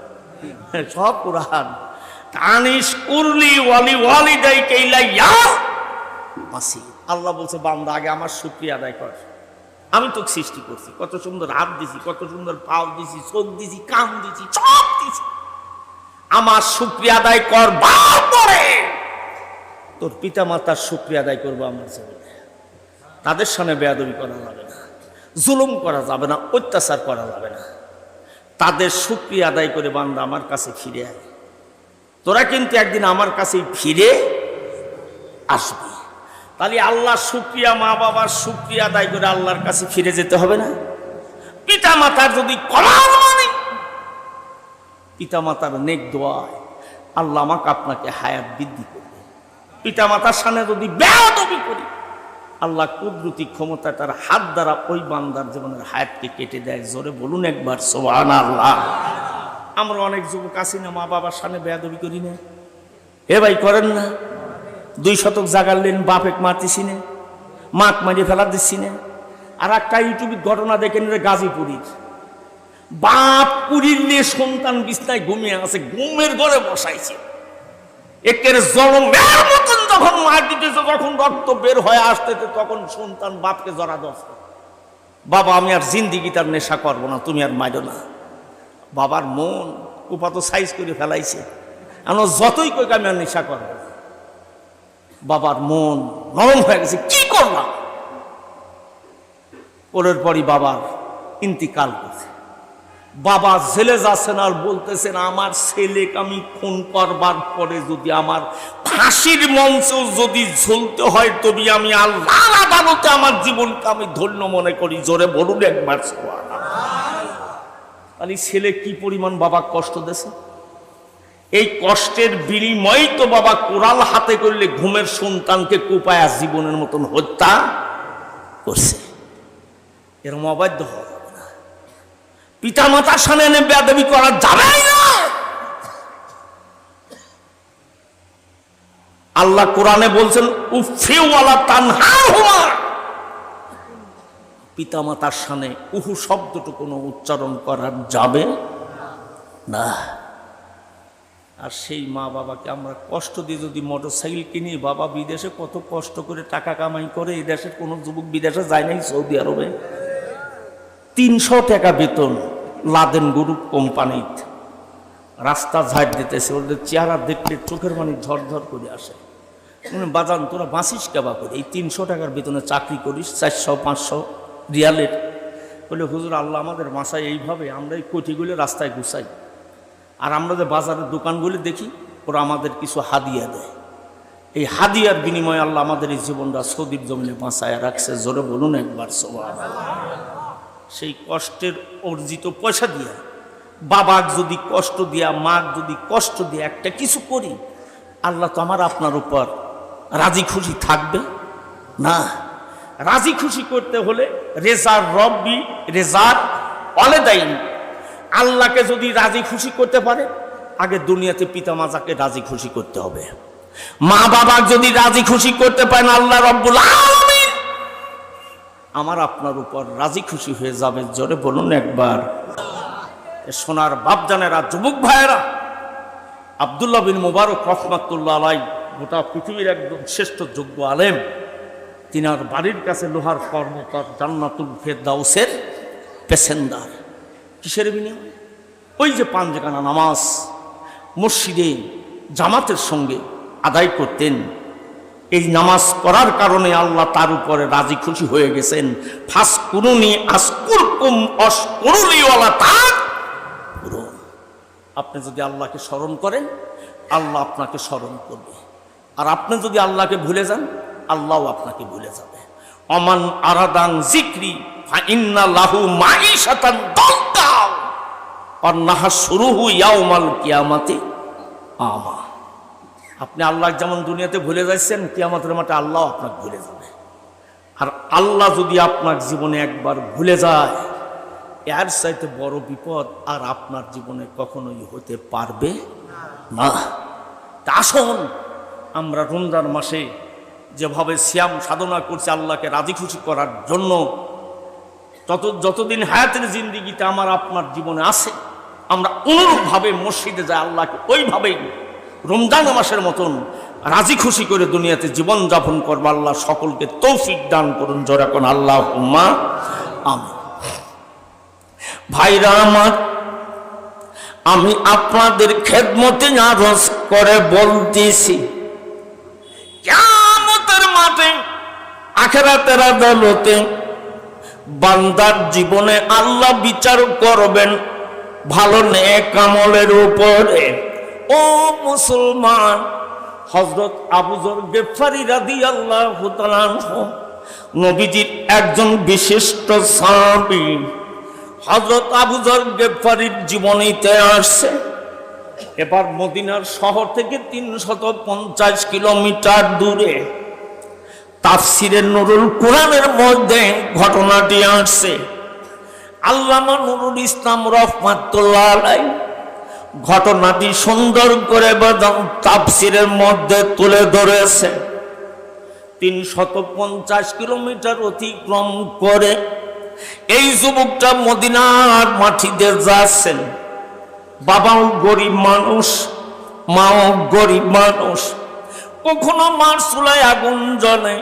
সব কোরআন। আনিস কুরলি ওয়ালি ওয়ালিদাইকা ইলাইয়া মাসির। আল্লাহ বলছে, বান্দা আগে আমার শুকরিয়া আদায় কর। আমি তোকে সৃষ্টি করছি, কত সুন্দর হাত দিছি, কত সুন্দর পাও দিছি, চোখ দিছি, কান দিছি, সব দিছি। আমার শুকরিয়া আদায় কর, তারপরে তোর পিতা মাতার শুকরিয়া আদায় করবো আমার জীবনে। তাদের সামনে বেয়াদবি করা যাবে না, জুলুম করা যাবে না, অত্যাচার করা যাবে না। তাদের শুকরিয়া আদায় করে বান্দা আমার কাছে ফিরে আয়। তোরা কিন্তু একদিন আমার কাছে ফিরে আসবি। তাহলে আল্লাহ শুকরিয়া, মা বাবার শুকরিয়া আদায় করে আল্লাহর কাছে ফিরে যেতে হবে না? পিতা মাতার যদি কমার মানে পিতা মাতার নেক দোয়ায় আল্লাহ আমাকে আপনাকে হায়াত বৃদ্ধি করবে। পিতা মাতার সামনে যদি বেয়াদবি করি, আল্লাহ কুদরতি ক্ষমতা তার হাত দ্বারা ওই বান্দার জীবনের হায়াতকে কেটে দেয়। জোরে বলুন একবার সুবহানাল্লাহ। আমরা অনেক যুবক আছি না, মা বাবার সামনে বেয়াদবি করি না? এ ভাই করেন না? 2 শতক জাগার লেন, বাপেক মারতেছি না, মাক মারিয়ে ফেলা দিচ্ছি না। আর একটা ইউটিউবে ঘটনা দেখেন, গাজীপুরীর বাপ পুরীর নিয়ে সন্তান বিছনায় ঘুমিয়ে আছে, ঘুমের ঘরে বসাইছে। একের জন্মের মতন যখন মার দিতেছে, যখন রক্ত বের হয়ে আসতেছে, তখন সন্তান বাপকে জড়া ধরছে। বাবা, আমি আর জিন্দিগি তার নেশা করবো না, তুমি আর মারো না। বাবার মন কুপাতো সাইজ করে ফেলাইছে, আমরা যতই কই আমি আর নেশা করব। বাবার মন নরম হয়ে গেছে, কি করলাম। পরের পরই বাবার ইন্তিকাল করছে। বাবা জেলে যাচ্ছেন আর বলতেছেন, আমার ছেলেকে আমি খুন করবার পরে যদি আমার ফাঁসির মঞ্চেও যদি ঝুলতে হয়, তবে আমি আল্লাহর আদালতে আমার জীবনকে আমি ধন্য মনে করি। জোরে বলুন একবার সুবহানাল্লাহ। ছেলে কি পরিমাণ বাবা কষ্ট দিয়েছে, এই কষ্টের বিনিময়ে তো বাবা কোরাল হাতে করলে ঘুমের সন্তানকে কুপায়া জীবনের মতন হত্যা করছে। এরকম অবাধ্য হওয়া যাবে না, পিতা মাতার সামনে এনে বেয়াদবি করা যাবে না। আল্লাহ কোরআনে বলছেন, উফি ওয়ালা তানহারহুমা, পিতা মাতার সামনে উহু শব্দটুকু কোনো উচ্চারণ করা যাবে না। আর সেই মা বাবাকে আমরা কষ্ট দিয়ে যদি মোটরসাইকেল কিনি, বাবা বিদেশে কত কষ্ট করে টাকা কামাই করে, এই দেশের কোনো যুবক বিদেশে যায় নাই, সৌদি আরবে 300 টাকা বেতন লাদেন গ্রুপ কোম্পানিতে রাস্তা ঝাড় দিতেছে। ওদের চেহারা দেখলে চোখের পানি ঝরঝর করে আসে। বাজান তোরা বাঁচিস কেবা করে, এই 300 টাকার বেতনে চাকরি করিস, 400-500 রিয়ালের। বলে হুজুর আল্লাহ আমাদের মাসায় এইভাবে, আমরা এই কোটিগুলো রাস্তায় গুছাই, আর আমরা যে বাজারের দোকানগুলি দেখি, ওরা আমাদের কিছু হাদিয়া দেয়। এই হাদিয়ার বিনিময়ে আল্লাহ আমাদের এই জীবনটা সৌদির জমিনে বাঁচায় রাখছে। জোরে বলুন একবার সুবহানাল্লাহ। সেই কষ্টের অর্জিত পয়সা দিয়া, বাবার যদি কষ্ট দিয়া, মার যদি কষ্ট দিয়া একটা কিছু করি, আল্লাহ তো আমার আপনার উপর রাজি খুশি থাকবে না। রাজি খুশি করতে হলে রেজার রব্বি রেজার ওয়ালিদাইন, আল্লাহকে যদি রাজি খুশি করতে পারে, আগে দুনিয়াতে পিতা মাতাকে রাজি খুশি করতে হবে। মা বাবা যদি রাজি খুশি করতে পারেন, আল্লাহ রব্বুল আলামিন আমার আপনার উপর রাজি খুশি হয়ে যাবে। জোরে বলুন একবার। সোনার বাপজানেরা, যুবক ভাইয়েরা, আব্দুল্লাহ বিন মুবারক রহমাতুল্লাহ আলাইহি গোটা পৃথিবীর একদম শ্রেষ্ঠ যোগ্য আলেম। তিনার বাড়ির কাছে লোহার কর্মকার জান্নাতুল ফেরদাউসের প্যাসেঞ্জার। কিসের বিনিময়ে? ওই যে 5 জাকাত নামাজ মসজিদে জামাতের সঙ্গে আদায় করতেন। এই নামাজ পড়ার কারণে আল্লাহ তার উপরে রাজি খুশি হয়ে গেছেন। ফাসকুরুনি আসকুরকুম অশকুরুলি ওয়ালা তাকফুরুন। আপনি যদি আল্লাহকে স্মরণ করেন, আল্লাহ আপনাকে স্মরণ করবে। আর আপনি যদি আল্লাহকে ভুলে যান, আল্লাহও আপনাকে ভুলে যাবে। অমান আরাদান যিকরি ফাইন্না লাহু মাঈশাতান দানকা ওয়া নাহশুরুহু ইয়াউমাল কিয়ামাতি আমা। আপনি আল্লাহ যেমন দুনিয়াতে ভুলে যাচ্ছেন, কিয়ামতের মাঠে আল্লাহ আপনাকে ভুলে যাবে। আর আল্লাহ যদি আপনার জীবনে একবার ভুলে যায়, এর চাইতে বড় বিপদ আর আপনার জীবনে কখনোই হতে পারবে না। তা আসুন, আমরা রমজান মাসে যেভাবে সিয়াম সাধনা করছি আল্লাহকে রাজি খুশি করার জন্য, যতদিন হায়াতের জিন্দিগিতে আমার আপনার জীবনে আছে, আমরা অনুরূপভাবে মসজিদে যাই, আল্লাহকে ওইভাবেই রমজান মাসের মতন রাজি খুশি করে দুনিয়াতে জীবন যাপন করবো। আল্লাহ সকলকে তৌফিক দান করুন। জোরে কোন আল্লাহুম্মা আমিন। ভাইরা আমার, আমি আপনাদের খেদমতে আরজ করে বলতেছি, কিয়ামতের মাঠে আখিরাতের আদালতে বান্দার জীবনে আল্লাহ বিচার করবেন ভালো নেক আমলের উপরে। ও মুসলমান, হযরত আবু যর গিফারী রাদিয়াল্লাহু তাআলা আনহু নবীজির একজন বিশিষ্ট সাহাবী। হযরত আবু যর গিফারীর জীবনীতে আসছে, এবার মদিনার শহর থেকে 350 কিলোমিটার দূরে তাফসিরে নুরুল কুরআনের মধ্যে ঘটনাটি আসছে। আল্লামা নুরুল ইসলাম রাহমাতুল্লাহ আলাইহি ঘটনাটি সুন্দর করে তাফসিরের মধ্যে তুলে ধরেছে। 350 কিলোমিটার অতিক্রম করে এই যুবকটা মদিনার মাটিতে যাচ্ছেন। বাবাও গরিব মানুষ, মাও গরিব মানুষ। কখনো মার চুলায় আগুন জ্বলে,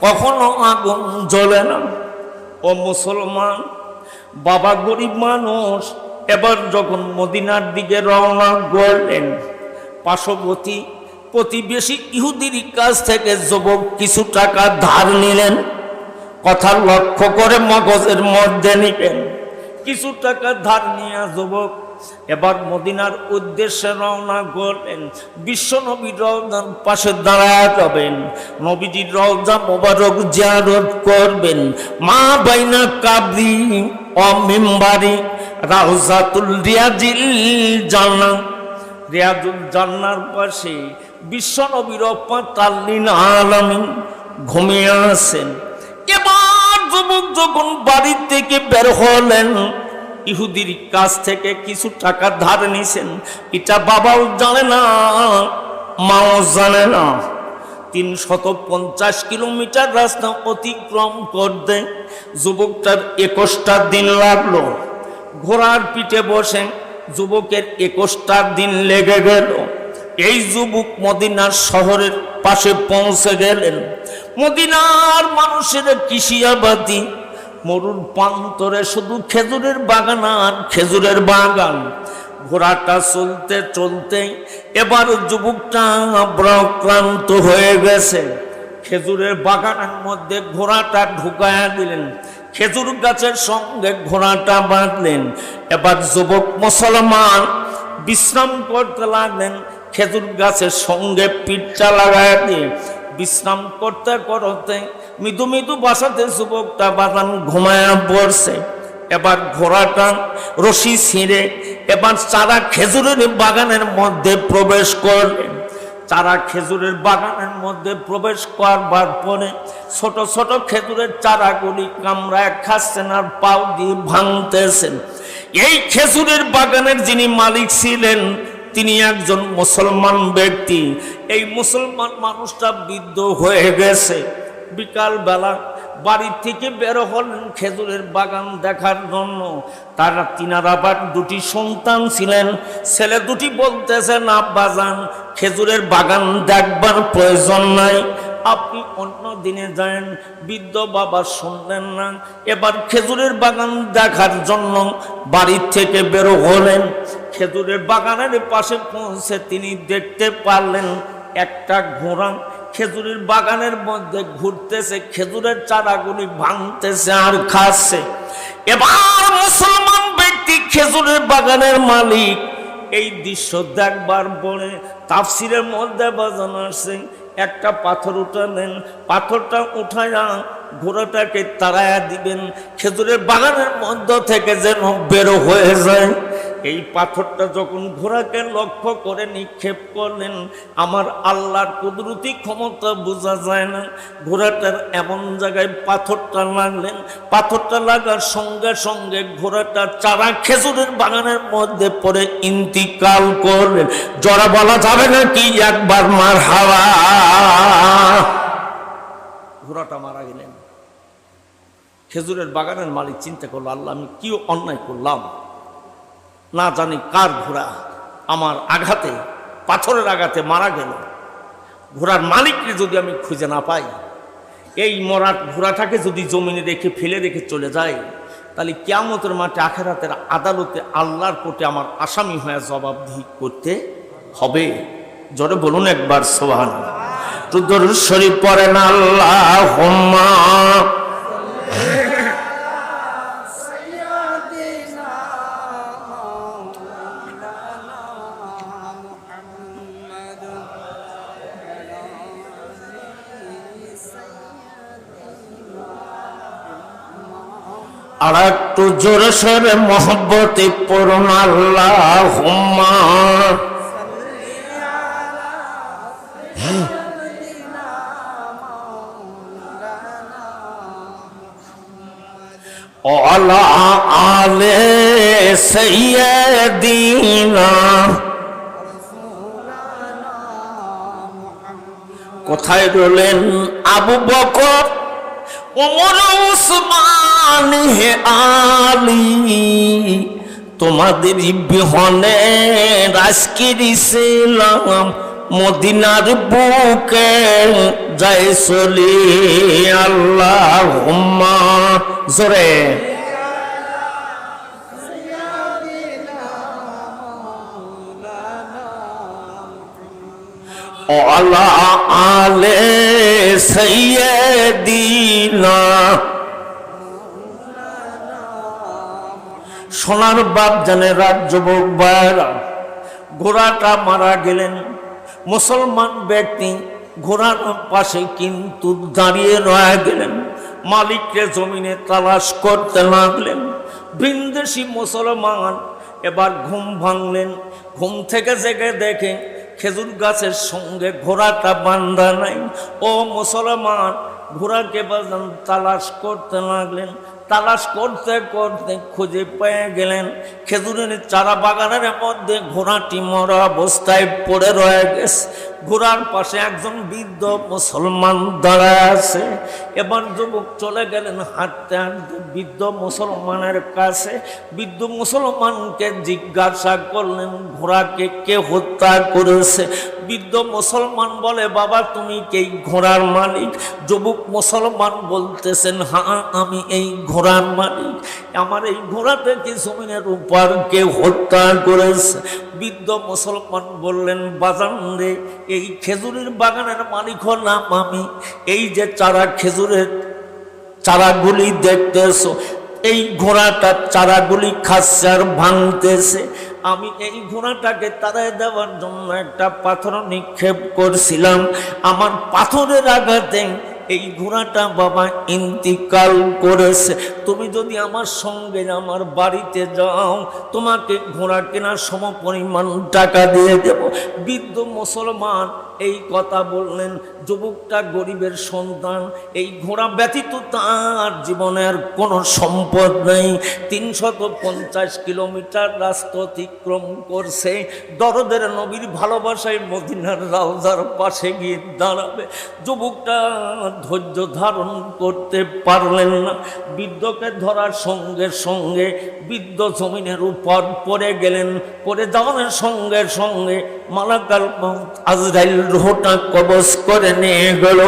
কখনো আগুন জ্বলে না। ও মুসলমান, বাবা গরিব মানুষ, এবার যখন মদিনার দিকে রওনা করলেন, পার্শ্ববর্তী প্রতিবেশী ইহুদির কাছ থেকে যুবক কিছু টাকা ধার নিলেন। কথা লক্ষ্য করে মগজের মধ্যে নিবেন। কিছু টাকা ধার নিয়ে যুবক এবার মদিনার উদ্দেশ্যে রওনা করলেন। বিশ্ব নবীর রওজার পাশে দাঁড়ায় যাবেন, নবীজির রওজা মোবারক জিয়ারত করবেন। মা বাইনা কাবরি ও মিম্বারি রাউজাতুল রিয়াজিল জান্নাহ, রিয়াজুল জান্নার পাশে বিশ্ব নবীর রহমাতুল আলামিন ঘুমিয়ে আছেন। এবার যুবক যখন বাড়ি থেকে বের হলেন, ইহুদির কাছ থেকে কিছু টাকা ধার নিছেন। এটা বাবাও জানে না, মাও জানে না। 350 কিলোমিটার রাস্তা অতিক্রম করতে যুবকটার 21টা দিন লাগলো। ঘোড়ার পিঠে বসে যুবকের 21টা দিন লেগে গেল। এই যুবক মদিনার শহরের পাশে পৌঁছে গেলেন। মদিনার মানুষের কৃষিয়াবাদী, মরুর প্রান্তরে শুধু খেজুরের বাগান আর খেজুরের বাগান। ঘোড়াটা চলতে চলতে এবার যুবকটা ক্লান্ত হয়ে গেছে। খেজুরের বাগানের মধ্যে ঘোড়াটা ঢুকায়া দিলেন, খেজুর গাছের সঙ্গে ঘোড়াটা বাঁধলেন। এবার যুবক মুসলমান বিশ্রাম করতে লাগলেন। খেজুর গাছের সঙ্গে পিঠটা লাগায় দিয়ে বিশ্রাম করতে করতে মৃদু মৃদু বাসাতে যুবকটা বাগান ঘুমায়া পড়ছে। এবার ঘোড়াটা রশি ছিঁড়ে এবার চারা খেজুরের বাগানের মধ্যে প্রবেশ করলেন। চারা খেজুরের বাগানের মধ্যে প্রবেশ করবার পরে ছোট ছোট খেজুরের চারাগুলি কামড়ায় খাচ্ছেন আর পাও দিয়ে ভাঙতেছেন। এই খেজুরের বাগানের যিনি মালিক ছিলেন তিনি একজন মুসলমান ব্যক্তি। এই মুসলমান মানুষটা বৃদ্ধ হয়ে গেছে। বিকাল বেলা বাড়ি থেকে বের হলেন খেজুরের বাগান দেখার জন্য। তিনার আবার 2টি সন্তান ছিলেন। ছেলে 2টি বলতেছেন, আব্বাজান খেজুরের বাগান দেখবার প্রয়োজন নাই, আপনি অন্য দিনে যান। বৃদ্ধ বাবা শুনলেন না। এবার খেজুরের বাগান দেখার জন্য বাড়ি থেকে বের হলেন। খেজুরের বাগানের পাশে পৌঁছে তিনি দেখতে পারলেন একটা ঘোড়া খেজুরের বাগানের মধ্যে ঘুরতেছে, খেজুরের চারাগুলি ভাঙতেছে আর খাচ্ছে। এবার মুসলমান ব্যক্তি খেজুরের বাগানের মালিক এই দৃশ্য দেখবার পরে তাফসিরের মধ্যে বাজানো আসছে, একটা পাথর উঠালেন, পাথরটা উঠায়া ঘোড়াটাকে তাড়ায়া দিবেন, খেজুরের বাগানের মধ্য থেকে যেন বের হয়ে যায়। এই পাথরটা যখন ঘোড়াকে লক্ষ্য করে নিক্ষেপ করলেন, আমার আল্লাহর কুদরতি ক্ষমতা বোঝা যায় না। ঘোড়াটার এমন জায়গায় পাথরটা লাগলেন, পাথরটা লাগার সঙ্গে সঙ্গে ঘোড়াটা চারা খেজুরের বাগানের মধ্যে পড়ে ইন্তিকাল করলেন। জরা বলা যাবে না কি একবার মারহাবা। ঘোড়াটা মারা গেলেন। খেজুরের বাগানের মালিক চিন্তা করলো, আল্লাহ আমি কি অন্যায় করলাম, না জানি কার ঘোড়া আমার আঘাতে, পাথরের আঘাতে মারা গেল। ঘোড়ার মালিককে যদি আমি খুঁজে না পাই, এই মরা ঘোড়াটাকে যদি জমিনে রেখে ফেলে রেখে চলে যায়, তাহলে কিয়ামতের মাঠে আখিরাতের আদালতে আল্লাহর কোর্টে আমার আসামি হয়ে জবাবদিহি করতে হবে। জোরে বলুন একবার সুবহানাল্লাহ। তো দরুদ শরীফ পড়েন আল্লাহুম্মা আর একটু জোরে সোরে মহব্বতে পড়ুন আল্লাহুম্মা আলা আলে সাইয়্যিদিনা। কোথায় রইলেন আবু বকর, ওমর, উসমান, হে আলী, তোমাদের বিহনে আজকের ইসলাম মদিনার বুকে যায় চলি। আল্লাহুম্মা জোরে ওয়ালা আলে সাইয়্যিদিনা। সোনার বাপ জানে রাত যুবক ভাইরা, ঘোড়াটা মারা গেলেন। মুসলমান ব্যক্তি ঘোড়ার পাশে কিন্তু দাঁড়িয়ে রয়ে গেলেন, মালিককে জমিনে তালাশ করতে লাগলেন। ভিনদেশি মুসলমান এবার ঘুম ভাঙলেন, ঘুম থেকে জেগে দেখে খেজুর গাছের সঙ্গে ঘোড়াটা বান্ধা নাই। ও মুসলমান ঘোড়াকে বাজান তালাশ করতে লাগলেন। তালাশ করতে করতে খুঁজে পেয়ে গেলেন খেজুরের চারা বাগানের মধ্যে ঘোড়াটি মরা অবস্থায় পড়ে রয়ে গেছে। ঘোড়ার পাশে একজন বৃদ্ধ মুসলমান দাঁড়ায় আছে। এবার যুবক চলে গেলেন হাঁটতে হাঁটতে বৃদ্ধ মুসলমানের কাছে। বৃদ্ধ মুসলমানকে জিজ্ঞাসা করলেন ঘোড়াকে কে হত্যা করেছে। বৃদ্ধ মুসলমান বলে বাবা তুমি কি এই ঘোড়ার মালিক? যুবক মুসলমান বলতেছেন হ্যাঁ আমি এই ঘোড়ার মালিক। আমার এই ঘোড়াতে কি জমিনের উপর কে হত্যা করেছে? বৃদ্ধ মুসলমান বললেন বাজান রে, এই খেজুরের বাগানের মালিক হলাম আমি। এই যে খেজুরের চারাগুলি দেখতেছো, এই ঘোড়াটা চারাগুলি খাচ্ছে আর ভাঙতেছে। আমি এই ঘোড়াটাকে তাড়ায় দেওয়ার জন্য একটা পাথর নিক্ষেপ করছিলাম। আমার পাথরের আঘাতে এই ঘোড়াটা বাবা ইন্তিকাল করেছে। তুমি যদি আমার সঙ্গে আমার বাড়িতে যাও, তোমাকে ঘোড়া কেনার সমপরিমাণ টাকা দিয়ে দেব। বৃদ্ধ মুসলমান এই কথা বললেন। যুবকটা গরিবের সন্তান, এই ঘোড়া ব্যতীত তার জীবনের কোনো সম্পদ নেই। 350 কিলোমিটার রাস্তা অতিক্রম করছে। দরদের নবীর ভালোবাসায় মদিনার রাউজার পাশে গিয়ে দাঁড়াবে। যুবকটা ধৈর্য ধারণ করতে পারলেন না। বৃদ্ধকে ধরার সঙ্গে সঙ্গে বৃদ্ধ জমিনের উপর পড়ে গেলেন। পড়ে যাওয়ার সঙ্গে সঙ্গে মালাকাল মউত আজরাইল রূহটা কবজ করে নিয়ে গেল।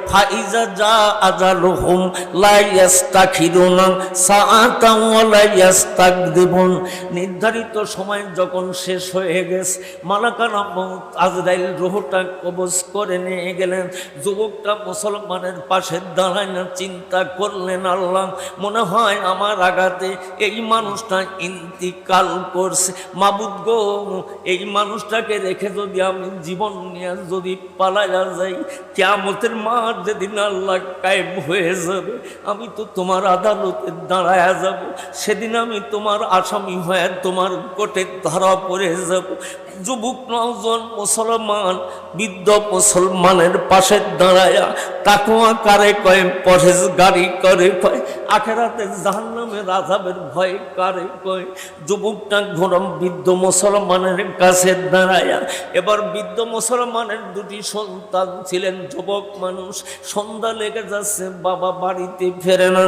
ফাইজা যা আজালুহুম লা ইস্তাখিরুনা সাআতান ওয়া লা ইস্তাকদিবুন। নির্ধারিত সময় যখন শেষ হয়ে গেছে, মালাকাল মউত আজরাইল রূহটা কবজ করে নিয়ে গেলেন। যুবকটা মুসলমানের পাশে দাঁড়ায় না, চিন্তা করলেন আল্লাহ মনে হয় আমার আঘাতে এই মানুষটা ইন্তিকাল করছে। মাবুদ গো, এই মানুষটাকে রেখে যদি আমি জীবন নিয়ে যদি পালায়া যাই, কিয়ামতের মাঠ যেদিন আল্লাহ কায়েম হয়ে যাবে, আমি তো তোমার আদালতে দাঁড়ায়া যাব। সেদিন আমি তোমার আসামি হয়ে তোমার কোর্টে ধরা পড়ে যাব। যুবক নওজোয়ান মুসলমান বৃদ্ধ মুসলমানের পাশে দাঁড়ায়া তাকওয়া কারে কয়, পরহেজগারি করে কয়, আখেরাতে জাহান্নামের আযাবের ভয় কারে কয়। যুবকটা ঘোরম বৃদ্ধ মুসলমানের কাছে দাঁড়ায়া, এবার বৃদ্ধ মুসলমানের দুটি সন্তান ছিলেন, যুবক মানুষ। সন্ধ্যা লেগে যাচ্ছে, বাবা বাড়িতে ফেরে না।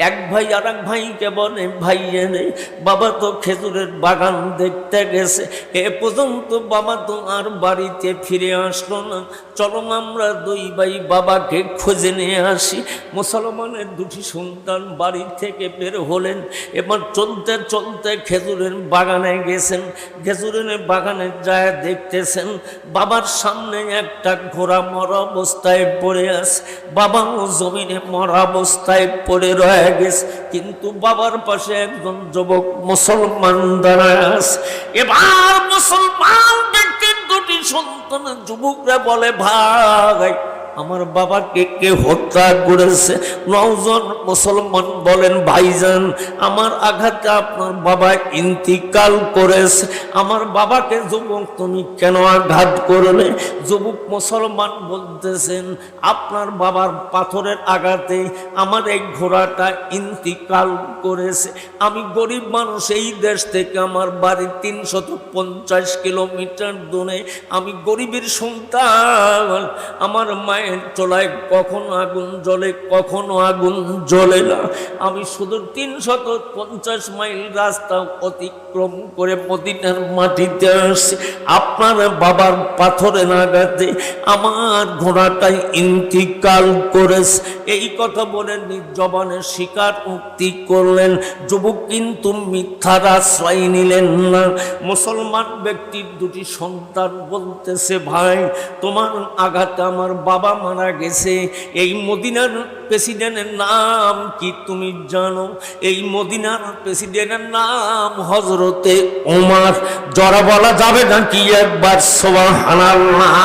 এক ভাই আর এক ভাইকে বলে ভাই এনে বাবা তো খেজুরের বাগান দেখতে গেছে, এ পর্যন্ত বাবা তো আর বাড়িতে ফিরে আসলো না। চলো আমরা দুই ভাই বাবাকে খুঁজে নিয়ে আসি। মুসলমানের দুটি সন্তান বাড়ি থেকে বের হলেন। এবার চলতে চলতে খেজুরের বাগানে গেছেন। খেজুরের বাগানে যায় দেখতেছেন বাবার সামনে একটা ঘোড়া মরা অবস্থায় পড়ে আছে। বাবাও জমিনে মরা অবস্থায় পড়ে রয়ে গেছে, কিন্তু বাবার পাশে একজন যুবক মুসলমান দাঁড়ায় আছে। এবার মুসলমান ব্যক্তির দুটি সন্তান যুবকরা বলে ভাই আমার বাবাকে কে হত্যা করেছে? নওজোয়ান মুসলমান বলেন ভাইজান আমার আঘাতে আপনার বাবা ইন্তিকাল করেছে। আমার বাবাকে যুবক তুমি কেন আঘাত করলে? যুবক মুসলমান বলতেছেন আপনার বাবার পাথরের আঘাতে আমার এই ঘোড়াটা ইন্তিকাল করেছে। আমি গরিব মানুষ, এই দেশ থেকে আমার বাড়ি 350 কিলোমিটার দূরে। আমি গরিবের সন্তান, আমার মায়ের মায়ের চোলায় কখনো আগুন জ্বলে, কখনো আগুন জ্বলে না। আমি শুধু 350 মাইল রাস্তা অতিক্রম করে মদিনার মাটিতে আসছি। আপনার বাবার পাথরের আঘাতে আমার ঘোড়াটাই ইন্তিকাল করেছে। এই কথা বলে নিজ জবানে স্বীকার মুক্তি করলেন। যুবক কিন্তু মিথ্যার আশ্রয় নিলেন না। মুসলমান ব্যক্তির দুটি সন্তান বলতেছে, ভাই তোমার আঘাতে আমার বাবা মারা গেছে। এই মদিনার প্রেসিডেন্টের নাম কি তুমি জানো? এই মদিনার প্রেসিডেন্টের নাম হযরতে ওমর। জরা বলা যাবে নাকি একবার সুবহানাল্লাহ?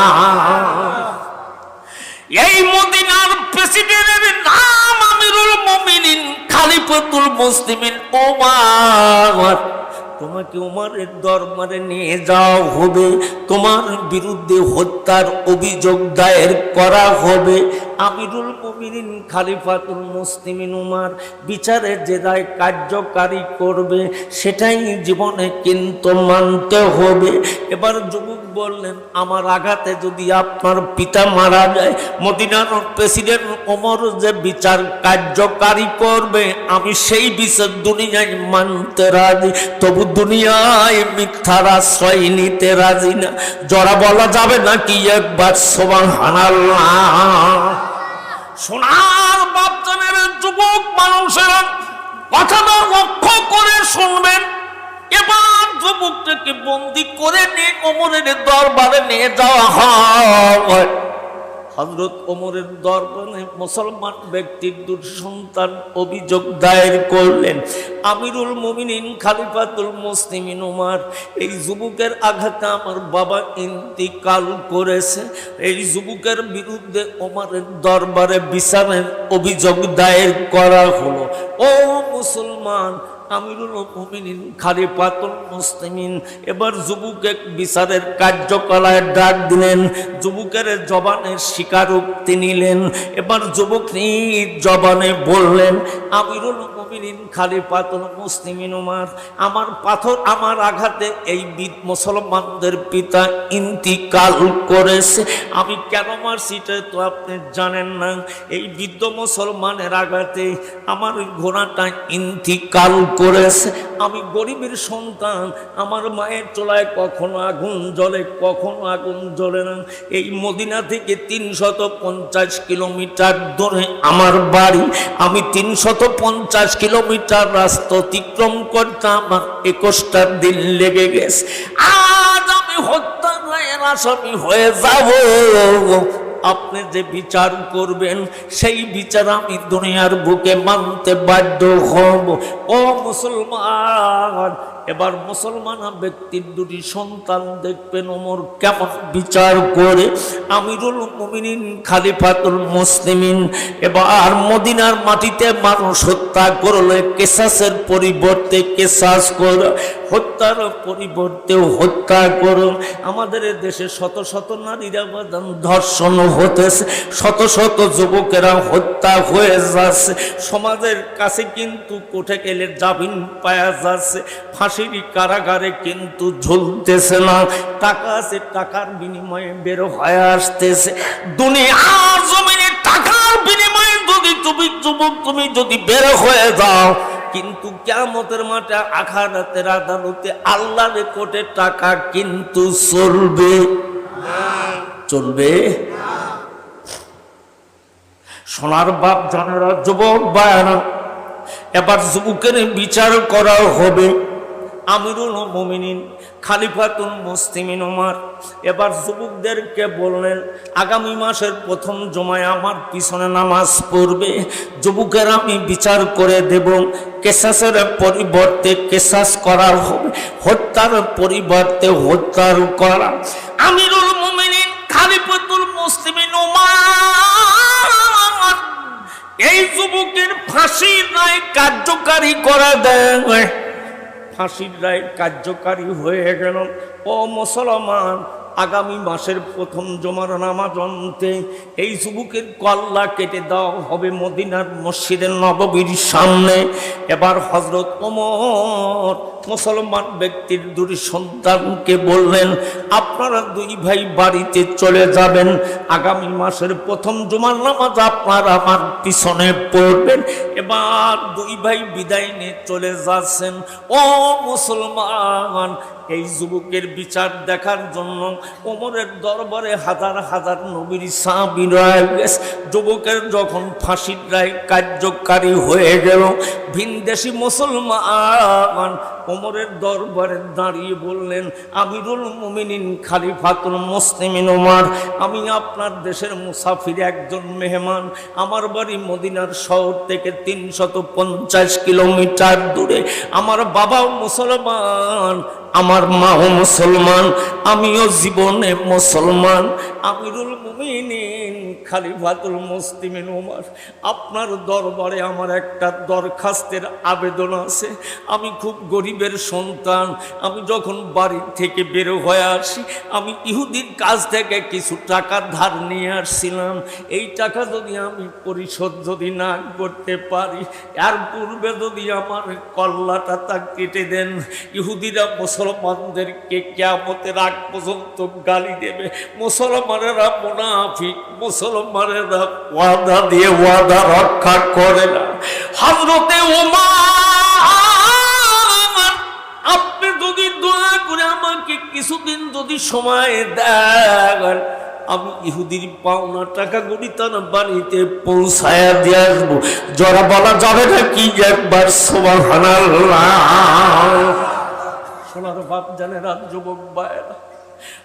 এই মদিনার প্রেসিডেন্টের নাম আমিরুল মুমিনিন খলিফাতুল মুসলিমিন ওমর। তোমাকে ওমরের দরবারে নিয়ে যাওয়া হবে, তোমার বিরুদ্ধে হত্যার অভিযোগ দায়ের করা হবে। আমিরুল মুমিনিন খলিফাতুল মুসলিমিন ওমর বিচারের যে রায় কার্যকারী করবে সেটাই জীবনে কিন্তু মানতে হবে। এবার যুবক বললেন, আমার আঘাতে যদি আপনার পিতা মারা যায়, মদিনার প্রেসিডেন্ট ওমর যে বিচার কার্যকারী করবে আমি সেই বিচার দুনিয়ায় মানতে রাজি, তবু দুনিয়ায় মিথ্যার আশ্রয় নিতে রাজি না। জরা বলা যাবে নাকি একবার সুবহানাল্লাহ? সোনার বাপজানের যুবক মানুষেরা কথাটা লক্ষ্য করে শুনবেন। এবার যুবকটাকে বন্দি করে নিয়ে ওমরের দরবারে নিয়ে যাওয়া হয়। হযরত ওমরের দরবারে মুসলমান ব্যক্তির দুই সন্তান অভিযোগ দায়ের করলেন, আমিরুল মুমিনিন খলিফাতুল মুসলিমিন ওমর, এই যুবকের আঘাতে আমার বাবা ইন্তিকাল করেছে। এই যুবকের বিরুদ্ধে ওমরের দরবারে বিচারের অভিযোগ দায়ের করা হলো। ও মুসলমান, আমিরুল মুমিনিন খলিফাতুল মুসলিমিন এবার যুবকের বিচারের কার্যকলায় ডাক দিলেন। যুবকের জবানের স্বীকারোক্তি নিলেন। এবার যুবক নিজ জবানে বললেন, আমিরুল মুমিনিন খলিফাতুল মুসলিমিন ওমর, আমার পাথর আমার আঘাতে এই মুসলমানদের পিতা ইন্তিকাল করেছে। আমি কেন মারছি তো আপনি জানেন না। এই বৃদ্ধ মুসলমানের আঘাতে আমার ঘোড়াটা ইন্তিকাল করেছে। আমি গরিবের সন্তান, আমার মায়ের চোলায় কখনো আগুন জ্বলে, কখনো আগুন জ্বলে না। এই মদিনা থেকে 350 কিলোমিটার দূরে আমার বাড়ি। আমি 350 কিলোমিটার রাস্তা অতিক্রম করতে আমার 21টা দিন লেগে গেছে। আজ আমি হত্যার রায়ের আসামি হয়ে যাব। আপনি যে বিচার করবেন সেই বিচার আমি দুনিয়ার বুকে মানতে বাধ্য হব। ও মুসলমান, এবার মুসলমান ব্যক্তির দুটি সন্তান দেখবেন ওমর কেমন বিচার করে। আমিরুল মুমিনিন খলিফাতুল মুসলিমিন এবার মদিনার মাটিতে মানুষ হত্যা করলে কেসাসের পরিবর্তে কেসাস করে, হত্যার পরিবর্তে হত্যা করো। আমাদের দেশে শত শত নারীরা ধর্ষণ হতেছে, শত শত যুবকেরা হত্যা হয়ে যাচ্ছে। সমাজের কাছে কিন্তু কোর্টে গেলে জামিন পাওয়া যাচ্ছে, ফাঁসির কারাগারে কিন্তু ঝুলতেছে না। টাকা আছে, টাকার বিনিময়ে বের হয়ে আসতেছে। দুনিয়ার জমিনে টাকার বিনিময়ে যদি তুমি যুবক তুমি যদি বের হয়ে যাও, কিন্তু কিয়ামতের মাঠে আখিরাতের আদালতে আল্লাহর কোর্টে টাকা কিন্তু চলবে চলবে। সোনার বাপ জানেরা, যুবক বায়না, এবার যুবকের বিচার করা হবে। আমিরুল মুমিনিন খলিফাতুল মুসলিমিন ওমর এবার যুবকদেরকে বললেন, আগামী মাসের প্রথম জুমায় আমার পিছনে নামাজ পড়বে। যুবকের আমি বিচার করে দেব। কেসাসের পরিবর্তে কেসাস করা হবে, হত্যার পরিবর্তে হত্যার করা। আমিরুল মুমিনিন খলিফাতুল মুসলিমিন ওমর এই যুবকের ফাঁসির রায় কার্যকারী করে দেয়। ফাঁসির রায় কার্যকারী হয়ে গেল। ও মুসলমান, আগামী মাসের প্রথম জুমার নামাজ অন্তে এই যুবকের কল্লা কেটে দেওয়া হবে মদিনার মসজিদের নববীর সামনে। এবার হযরত ওমর মুসলমান ব্যক্তির দুই সন্তানকে বললেন, আপনারা দুই ভাই বাড়িতে চলে যাবেন, আগামী মাসের প্রথম জুমার নামাজ আপনারা আমার পিছনে পড়বেন। এবার দুই ভাই বিদায় নিয়ে চলে যাচ্ছেন। ও মুসলমান, এই যুবকের বিচার দেখার জন্য ওমরের দরবারে হাজার হাজার নবীর সাহাবী রয়ে গেছে। যুবকের যখন ফাঁসির রায় কার্যকারী হয়ে গেল, ভিনদেশি মুসলমান ওমরের দরবারে দাঁড়িয়ে বললেন, আমিরুল মুমিনিন খলিফাতুল মুসলিমিন ওমর, আমি আপনার দেশের মুসাফির একজন মেহমান। আমার বাড়ি মদিনার শহর থেকে 350 কিলোমিটার দূরে। আমার বাবাও মুসলমান, আমার মাও মুসলমান, আমিও জীবনে মুসলমান। আমিরুল মুমিনিন খলিফাতুল মুসলিমিন ওমর, আপনার দরবারে আমার একটা দরখাস্তের আবেদন আছে। আমি খুব গরিবের সন্তান। আমি যখন বাড়ি থেকে বের হয়ে আসি, আমি ইহুদির কাছ থেকে কিছু টাকা ধার নিয়ে আসছিলাম। এই টাকা যদি আমি পরিশোধ যদি না করতে পারি, এর পূর্বে যদি আমার কল্লাটা তা কেটে দেন, ইহুদিরা মুসলমানদেরকে কিয়ামতের আগ পর্যন্ত গালি দেবে। মুসলমানেরা মুনাফিক, মুসলমানেরা ওয়াদা দিয়ে ওয়াদা রক্ষা করে না। হযরতে ওমর, আপনি যদি দয়া করে আমাকে কিছুদিন যদি সময় দেন, আমি ইহুদির পাওনা টাকা গুলি তার বাড়িতে পৌঁছায়া দিয়ে আসবো। যারা বলা যাবে না কি একবার সুবহানাল্লাহ। সোনার বাপ জানেরা, যুবক ভাইরা,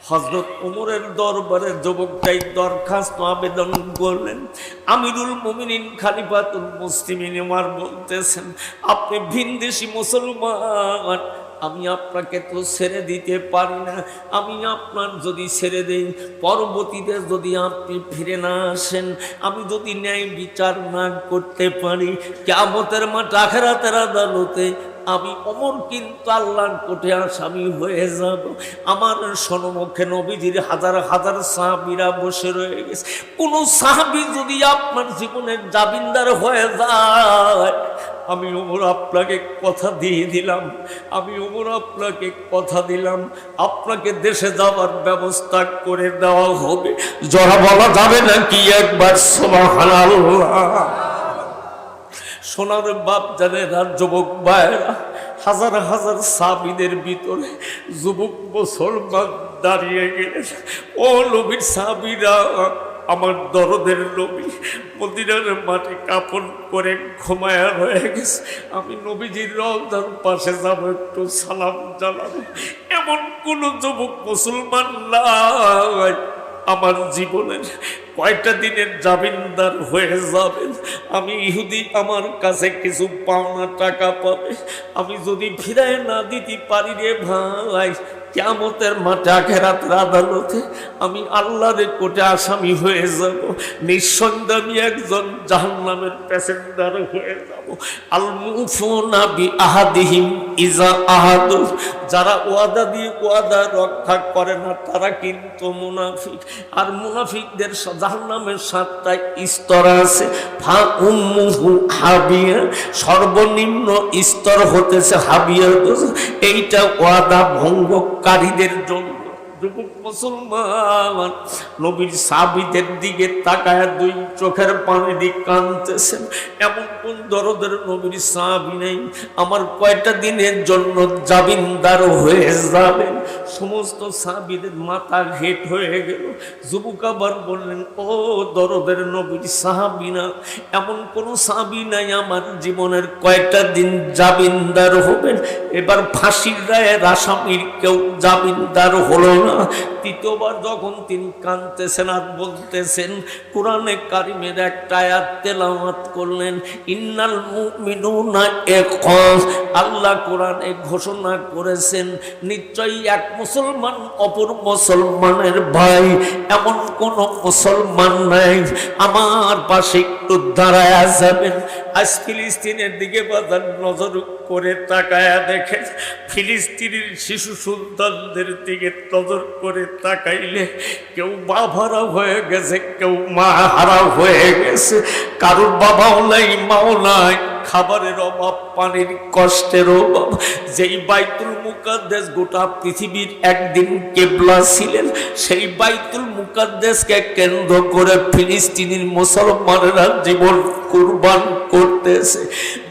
হযরত ওমরের দরবারে যুবকটাই দরখাস্ত আবেদন করলেন। আমিরুল মুমিনিন খলিফাতুল মুসলিমিন ওমর বলতেছেন, আপনি ভিনদেশি মুসলমান, আমি আপনাকে তো ছেড়ে দিতে পারি না। আমি আপনার যদি ছেড়ে দেই, পরবর্তীতে যদি আপনি ফিরে না আসেন, আমি যদি ন্যায় বিচার না করতে পারি, কিয়ামতের মাঠ আখিরাতের আদালতে আমি ওমর কিন্তু আল্লাহর কোর্টে আসামি হয়ে যাব। আমার সম্মুখে নবীজির হাজার হাজার সাহাবীরা বসে রয়ে গেছে। কোন সাহাবী যদি আপনার জীবনের জামিনদার হয়ে যায়, আমি ওমর আপনাকে কথা দিয়ে দিলাম, আমি ওমর আপনাকে কথা দিলাম, আপনাকে দেশে যাওয়ার ব্যবস্থা করে দেওয়া হবে। যারা বলা যাবে না কি একবার সুবহানাল্লাহ। সোনার বাপ জানেরা, যুবক ভাইরা, হাজার হাজার সাহাবীদের ভিতরে যুবক মুসলমান দাঁড়িয়ে গেলেন। ও নবীর সাহাবীরা, আমার দরদের নবী মদিনার মাটি কাপন করে ঘুমায়া রয়ে গেছে। আমি নবীজির রওজার পাশে যাব, একটু সালাম জানাবো। এমন কোন যুবক মুসলমান নাই আমার জীবনের কয়টা দিনের জামিনদার হয়ে যাবেন। আমি ইহুদি আমার কাছে কিছু পাওনা টাকা পাবে, আমি যদি ফিরায় না দিতে পারি রে ভাই, কিয়ামতের মাঠে আখিরাতের আদালতে আমি আল্লাহর কোর্টে আসামি হয়ে যাব। নিঃসন্দেহে আমি একজন জাহান্নামের প্যাসেঞ্জার হয়ে যাব। আল মুফুনা বিআহাদিহিম ইজা আহাদু, যারা ওয়াদা দিয়ে ওয়াদা রক্ষা করে না তারা কিন্তু মুনাফিক। আর মুনাফিকদের জাহান্নামের 7টা স্তর আছে। ফা উম্মুহু হাবিয়া, সর্বনিম্ন স্তর হতেছে হাবিয়া। এইটা ওয়াদা ভঙ্গকারীদের জন্য। যুবক মুসলমান নবীর সাহাবীদের দিকে তাকায় দুই চোখের পানি দিয়ে কাঁদতেছেন। এমন কোন দরদের নবীর সাহাবী নেই আমার কয়টা দিনের জন্য জামিনদার হয়ে যাবেন। সমস্ত সাহাবীদের মাথা হেট হয়ে গেল। যুবক আবার বললেন, ও দরদের নবীর সাহাবী না, এমন কোন সাহাবী নাই আমার জীবনের কয়টা দিন জামিনদার হবেন। এবার ফাঁসির রায়ের আসামির কেউ জামিনদার হলো না। তৃতীয়বার যখন তিনি কাঁদতেছেন আর বলতেছেন, কোরআনে কারিমের একটা আয়াত তেলাওয়াত করলেন, ইন্নাল মুমিনুনা ইখওয়াত, আল্লাহ কোরআনে ঘোষণা করেছেন নিশ্চয়ই এক মুসলমান অপর মুসলমানের ভাই, এমন কোন মুসলমান নাই। আমার পাশে একটু দাঁড়ায়া যাবেন। আজ ফিলিস্তিনের দিকে বাজার নজর করে তাকায়া দেখেন, ফিলিস্তিনের শিশু সন্তানদের দিকে নজর করে তাকাইলে কেউ বাপ হারা হয়ে গেছে, কেউ মা হারা হয়ে গেছে, কারোর বাবাও নাই মাও নাই, খাবারের অভাব, পানির কষ্টের অভাব। যেই বাইতুল মুকাদ্দাস গোটা পৃথিবীর একদিন কিবলা ছিলেন, সেই বাইতুল মুকাদ্দাসকে কেন্দ্র করে ফিলিস্তিনের মুসলমানেরা জীবন কুরবান করতেছে।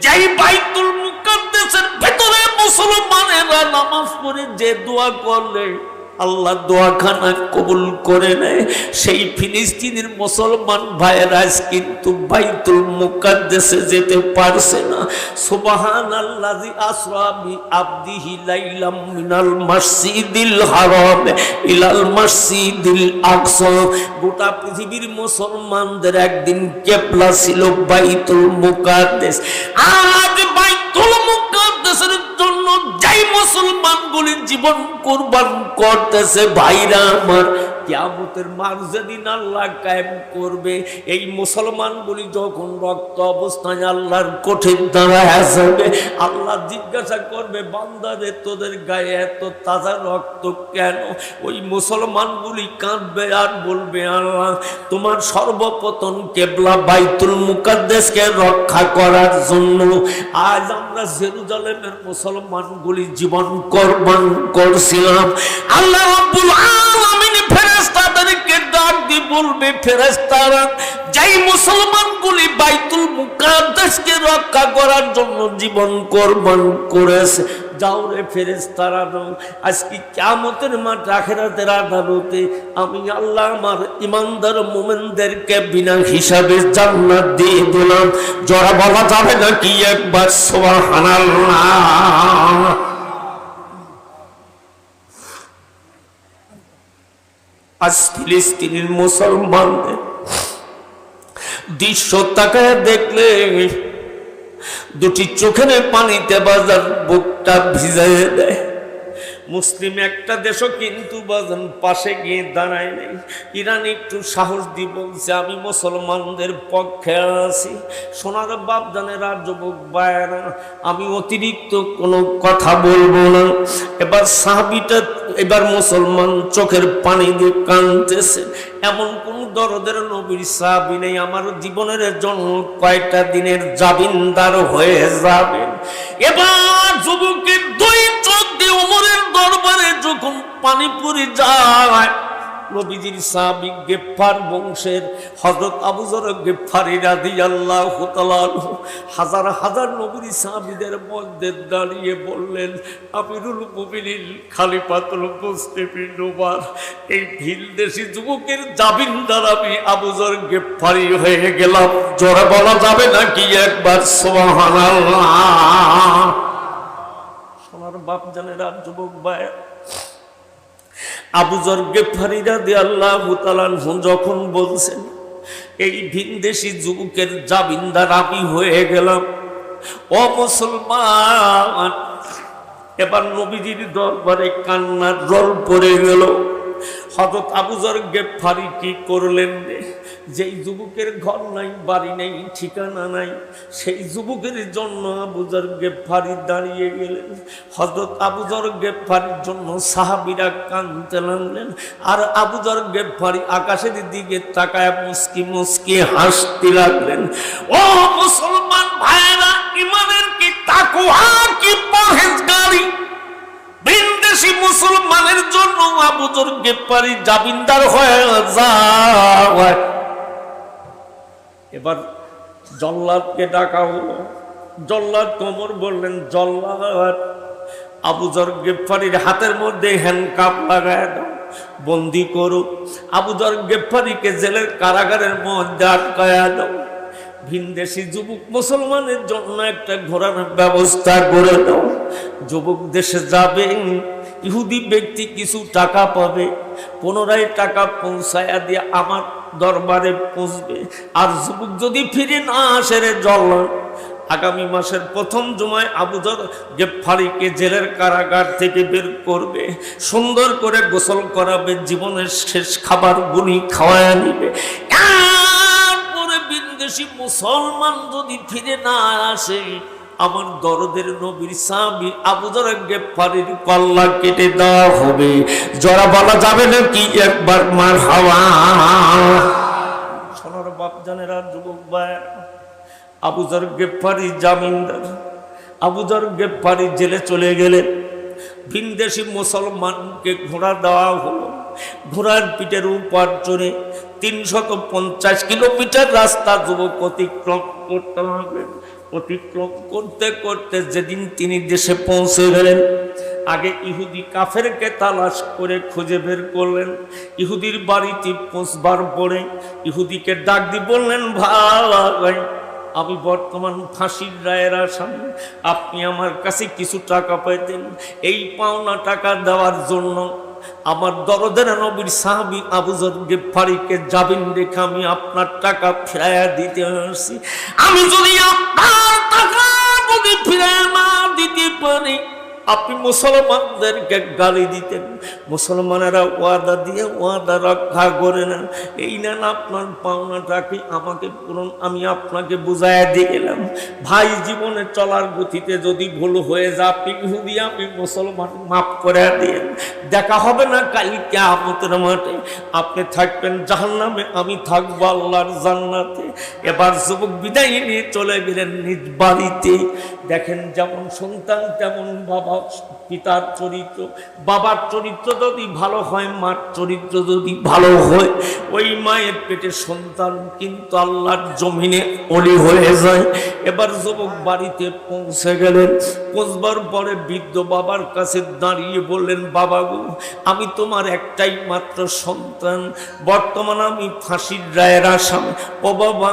যেই বাইতুল মুকাদ্দাসের ভেতরে মুসলমানেরা নামাজ পড়ে যে দোয়া করলে আল্লাহ দোয়াখানা কবুল করে নেয়, সেই ফিলিস্তিনের মুসলমান ভাইয়েরা কিন্তু বাইতুল মুকাদ্দাসে যেতে পারছে না। সুবহানাল্লাযী আসরা বিআবদিহি লাইলাম মিনাল মাসজিদিল হারাম ইলাল মাসজিদিল আকসা। গোটা পৃথিবীর মুসলমানদের একদিন কিবলা ছিল বাইতুল মুকাদ্দাস। আজ বাইতুল মুকাদ্দাসের জন্য যাই মুসলমানগুলি জীবন কুরবান করতেছে, ভাইরা আমার, কিয়ামতের মাঠ যেদিন আল্লাহ কায়েম করবে, এই মুসলমানগুলি যখন রক্ত অবস্থায় আল্লাহর কঠিন দাঁড়ায় যাবে, আল্লাহ জিজ্ঞাসা করবে, বান্দারে তোদের গায়ে এত তাজা রক্ত কেন? ওই মুসলমানগুলি কাঁদবে আর বলবে, আল্লাহ তোমার সর্বপ্রথম কিবলা বাইতুল মুকাদ্দাসকে রক্ষা করার জন্য আজ আমরা জেরুজালেমের মুসলমানগুলি জীবন কুরবান করছিলাম। আল্লাহ রাব্বুল আলামিন ফেরেশতাদেরকে ডাক দিয়ে বলবে, ফেরেশতারা যেই মুসলমানগুলি বাইতুল মুকাদ্দাসকে রক্ষা করার জন্য জীবন কুরবান করেছে, যাও রে ফেরেশতারা, আজকে কিয়ামতের মাঠ আখিরাতের আদালতে আমি আল্লাহ আমার ঈমানদার মুমিনদেরকে বিনা হিসাবে জান্নাত দিয়ে দিলাম। জোরে বলা যাবে নাকি একবার সুবহানাল্লাহ? আজ ফিলিস্তিনের মুসলমানদের দৃশ্য তাকায় দেখলে দুটি চোখের পানিতে বাজার বুকটা ভিজাইয়ে দেয়। মুসলিম একটা দেশও কিন্তু বাজান পাশে গিয়ে দাঁড়ায় নেই। ইরান একটু সাহস দিয়ে বলছে, আমি মুসলমানদের পক্ষে আছি। সোনার বাপ জানেরা, যুবক ভাইয়েরা, আমি অতিরিক্ত কোনো কথা বলবো না। এবার সাহাবীটা, এবার মুসলমান চোখের পানি দিয়ে কাঁদতেছে। এমন কোন দরদের নবীর সাহাবী নেই আমার জীবনের জন্য কয়টা দিনের জামিনদার হয়ে যাবেন। এবার যুবকের দুই চোখ দিয়ে ওমরের দরবারে যখন পানি পড়ে যায়, নবীজির সাহাবী গেফফার বংশের হযরত আবু যর গেফফারী রাদিয়াল্লাহু তাআলা হাজার হাজার নবীর সাহাবীদের মধ্যে দাঁড়িয়ে বললেন, আমিরুল মুমিনিন খলিফাতুল মুসলিমিন ওমর, এই ভিনদেশী যুবকের জামিনদার আমি আবু যর গেফফারী হয়ে গেলাম। জোরে বলা যাবে নাকি একবার সুবহানাল্লাহ? সোনার বাপ জানেরা, যুবক ভাই, আবু যর গেফফারী রাদিয়াল্লাহু তাআলা যখন বলছেন এই ভিনদেশী যুবকের জামিনদার আমি হয়ে গেলাম, ও মুসলমান, এবার নবীজির দরবারে কান্নার রোল পড়ে গেল। হযরত আবু যর গেফফারী কি করলেন? যেই যুবকের ঘর নাই, বাড়ি নেই, ঠিকানা নাই, সেই যুবকের জন্য আবু যর গেফফারী দাঁড়িয়ে গেলেন। হযরত আবু যর গেফফারীর জন্য সাহাবীরা কাঁদতে লাগলেন। আর আবু যর গেফফারী আকাশের দিকে তাকায় মুস্কি মুস্কি হাসতে লাগলেন। ও মুসলমান ভাইরা, ঈমানের কি তাকওয়া, কি পরহেজগারি! বিদেশি মুসলমানের জন্য আবু যর গেফফারী জামিনদার হয়ে যায়। এবার জল্লাদকে ডাকা হলো। জল্লাদ ওমর বললেন, জল্লাদ, আবু যর গেফফারীর হাতের মধ্যে হ্যান্ডকাপ লাগায় দাও, বন্দি করো। আবু যর গেফফারীকে জেলের কারাগারের মধ্যে আটকায়া দাও। ভিনদেশি যুবক মুসলমানের জন্য একটা ঘোরার ব্যবস্থা করে দাও। যুবক দেশে যাবেন, ইহুদি ব্যক্তি কিছু টাকা পাবে, পুনরায় টাকা পৌঁছায়া দিয়ে আমার দরবারে পৌঁছবে। আর যুবক যদি ফিরে না আসে রে জল, আগামী মাসের প্রথম জুমায় আবু যর গেফফারিকে জেলের কারাগার থেকে বের করবে, সুন্দর করে গোসল করাবে, জীবনের শেষ খাবারগুলি খাওয়ায় নিবে। এরপরে বিদেশি মুসলমান যদি ফিরে না আসে, আমার দরদের নবীর সাহাবী আবু যর গেফফারির কল্লা কেটে দেওয়া হবে। জরা বলা যাবে না কি একবার মারহাবা। সোনার বাপ জানেরা, যুবক ভাইয়েরা, আবু যর গেফফারি জামিনদার। আবু যর গেফফারি জেলে চলে গেলেন। ভিনদেশি মুসলমানকে ঘোড়া দেওয়া হলো। ঘোড়ার পিঠের উপর চড়ে 350 কিলোমিটার রাস্তা যুবক অতিক্রম করতে হবে। অতিক্রম করতে করতে যেদিন তিনি দেশে পৌঁছে গেলেন, আগে ইহুদি কাফেরকে তালাশ করে খুঁজে বের করলেন। ইহুদির বাড়িতে পৌঁছবার পরে ইহুদিকে ডাক দিয়ে বললেন, ভাই আমি বর্তমান ফাঁসির রায়ের আসামি, আপনি আমার কাছে কিছু টাকা পাইতেন। এই পাওনা টাকা দেওয়ার জন্য আমার দরদের নবীর সাহাবী আবু যর গেফফারিকে জামিন রেখে আমি আপনার টাকা ফিরাইয়া দিতে আসছি। আমি যদি আপনার টাকা যদি ফিরাইয়া না দিতে পারি, আপনি মুসলমানদেরকে গালি দিতেন। মুসলমানেরা ওয়াদা দিয়ে ওয়াদা রক্ষা করে নেন। এই নেন আপনার পাওনাটাকে আমাকে পূরণ, আমি আপনাকে বুঝাইয়া দিয়ে গেলাম। ভাই, জীবনে চলার গতিতে যদি ভুল হয়ে যায়, আপনি ইহুদি আমি মুসলমান, মাফ করে দিয়েন। দেখা হবে না কাল কিয়ামতের মাঠে। আপনি থাকবেন জাহান্নামে, আমি থাকবো আল্লাহর জান্নাতে। এবার যুবক বিদায় নিয়ে চলে গেলেন নিজ বাড়িতে। দেখেন, যেমন সন্তান তেমন বাবা। পিতার চরিত্র, বাবার চরিত্র যদি ভালো হয়, মার চরিত্র যদি ভালো হয়, ওই মায়ের পেটে সন্তান কিন্তু আল্লাহর জমিনে অলি হয়ে যায়। এবার যুবক বাড়িতে পৌঁছে গেলেন। পৌঁছবার পরে বৃদ্ধ বাবার কাছে দাঁড়িয়ে বললেন, বাবা গো, আমি তোমার একটাই মাত্র সন্তান, বর্তমানে আমি ফাঁসির রায়ের আসামি। ও বাবা,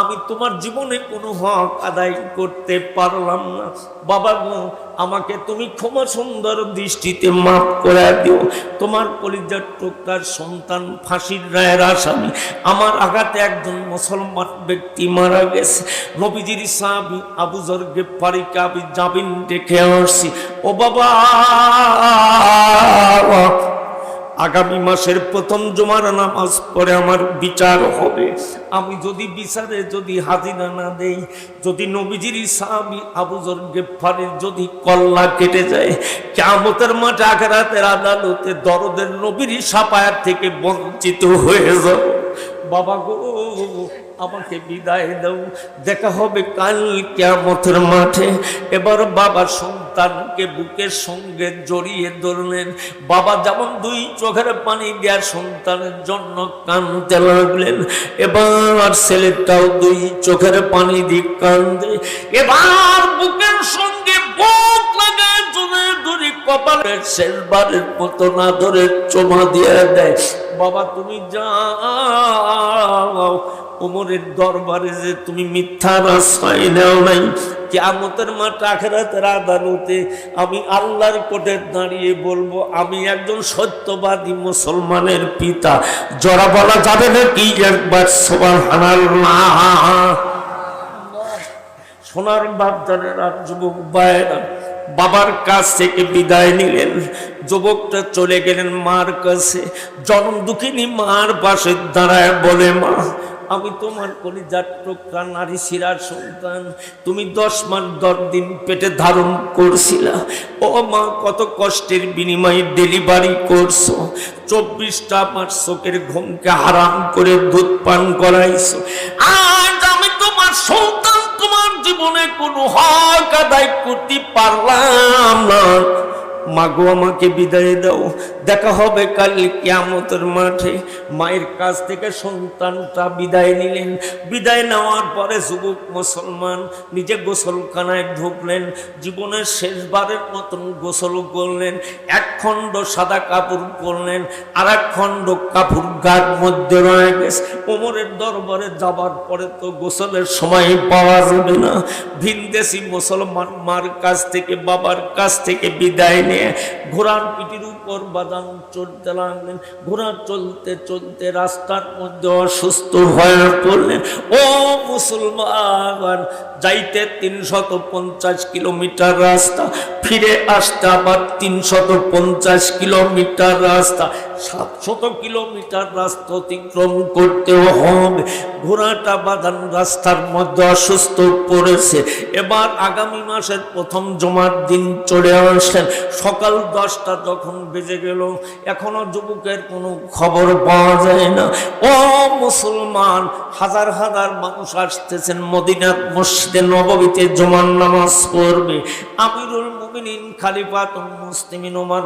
আমি তোমার জীবনে কোনো হক আদায় করতে পারলাম না। বাবা গো, আমাকে তুমি ক্ষমা সুন্দর দৃষ্টিতে মাফ করে দিও। তোমার কলিজার টুকরার সন্তান ফাঁসির রায়ের আসামি। আমার আঘাতে একজন মুসলমান ব্যক্তি মারা গেছে। নবীজির সাহাবী আবু যর গেফফারিকে আমি জামিন রেখে আসছি। ও বাবা, আগামী মাসের প্রথম জুমার নামাজ পড়ে আমার বিচার হবে। আমি যদি বিচারে যদি হাজিরা না দেই, যদি নবীজির সাহাবী আবু যর গেফফারির যদি কল্লা কেটে যায়, কিয়ামতের মাঠে আখিরাতের আদালতে দরদের নবীর শাফায়াত থেকে বঞ্চিত হয়ে যাব। বাবা গো, আমাকে বিদায় দাও, দেখা হবে কাল কিয়ামতের মাঠে। এবার বাবা সন্তানকে বুকের সঙ্গে জড়িয়ে ধরলেন। বাবা যেমন দুই চোখের পানি দেওয়ার সন্তানের জন্য কাঁদতে লাগলেন, এবার ছেলেটাও দুই চোখের পানি দিয়ে কাঁদে। এবার বুকের সঙ্গে বুক লাগায় জোরে ধরে কপালের শেষবারের মতো না ধরে চুমা দিয়ে দেয়। বাবা তুমি যাও, ওমরের দরবারে যে তুমি মিথ্যার আশ্রয় নেও নাই, কিয়ামতের মাঠে আখিরাতের আদালতে আমি আল্লাহর কোর্টে দাঁড়িয়ে বলবো আমি একজন সত্যবাদী মুসলমানের পিতা। জরা বলা যাবে না কি একবার সুবহানাল্লাহ। সোনার বাপ জানেরা, যুবক ভাইয়েরা, বাবার কাছ থেকে বিদায় নিলেন। যুবকটা চলে গেলেন মার কাছে। জনম দুঃখিনী মার পাশে দাঁড়ায় বলে, মা, আমি তোমার কলিজার টুকরা নারী শিরার সন্তান। তুমি 10 মাস 10 দিন পেটে ধারণ করছিলা। ও মা, কত কষ্টের বিনিময়ে ডেলিভারি করছো। 24টা আমার চোখের ঘুমকে হারাম করে দুধ পান করাইছো। আজ আমি তোমার সন্তান, তোমার জীবনে কোনো হক আদায় করতে পারলাম না। মাগো, আমাকে বিদায় দাও, দেখা হবে কাল কিয়ামতের মাঠে। মায়ের কাছ থেকে সন্তানটা বিদায় নিলেন। বিদায় নেওয়ার পরে যুবক মুসলমান নিজে গোসলখানায় ঢুকলেন। জীবনের শেষবারের মতন গোসল করলেন। এক খণ্ড সাদা কাপড় পরলেন, আর এক খণ্ড কাপড় গার মধ্যে রয়ে গেছে। ওমরের দরবারে যাবার পরে তো গোসলের সময় পাওয়া যাবে না। ভিনদেশি মুসলমান মার কাছ থেকে বাবার কাছ থেকে বিদায় নিয়ে ঘোড়ার পিঠের উপর বাদাম চড়তে লাগলেন। ঘোড়া চলতে চলতে রাস্তার মধ্যে অসুস্থ হয়ে পড়লেন। ও মুসলমান, যাইতে 350 কিলোমিটার রাস্তা, ফিরে আসতে আবার 350 কিলোমিটার রাস্তা, 700 কিলোমিটার রাস্তা অতিক্রম করতে হবে। ঘোড়াটা বাদান রাস্তার মধ্যে অসুস্থ পড়েছে। এবার আগামী মাসের প্রথম জুমার দিন চলে আসলেন। সকাল 10টা যখন বেজে গেল, এখনো যুবকের কোনো খবর পাওয়া যায় না। ও মুসলমান, হাজার হাজার মানুষ আসতেছেন মদিনার মসজিদে নববীতে জুমার নামাজ পড়বে। আমিরুল মুমিনিন খলিফাতুল মুসলিমিন ওমর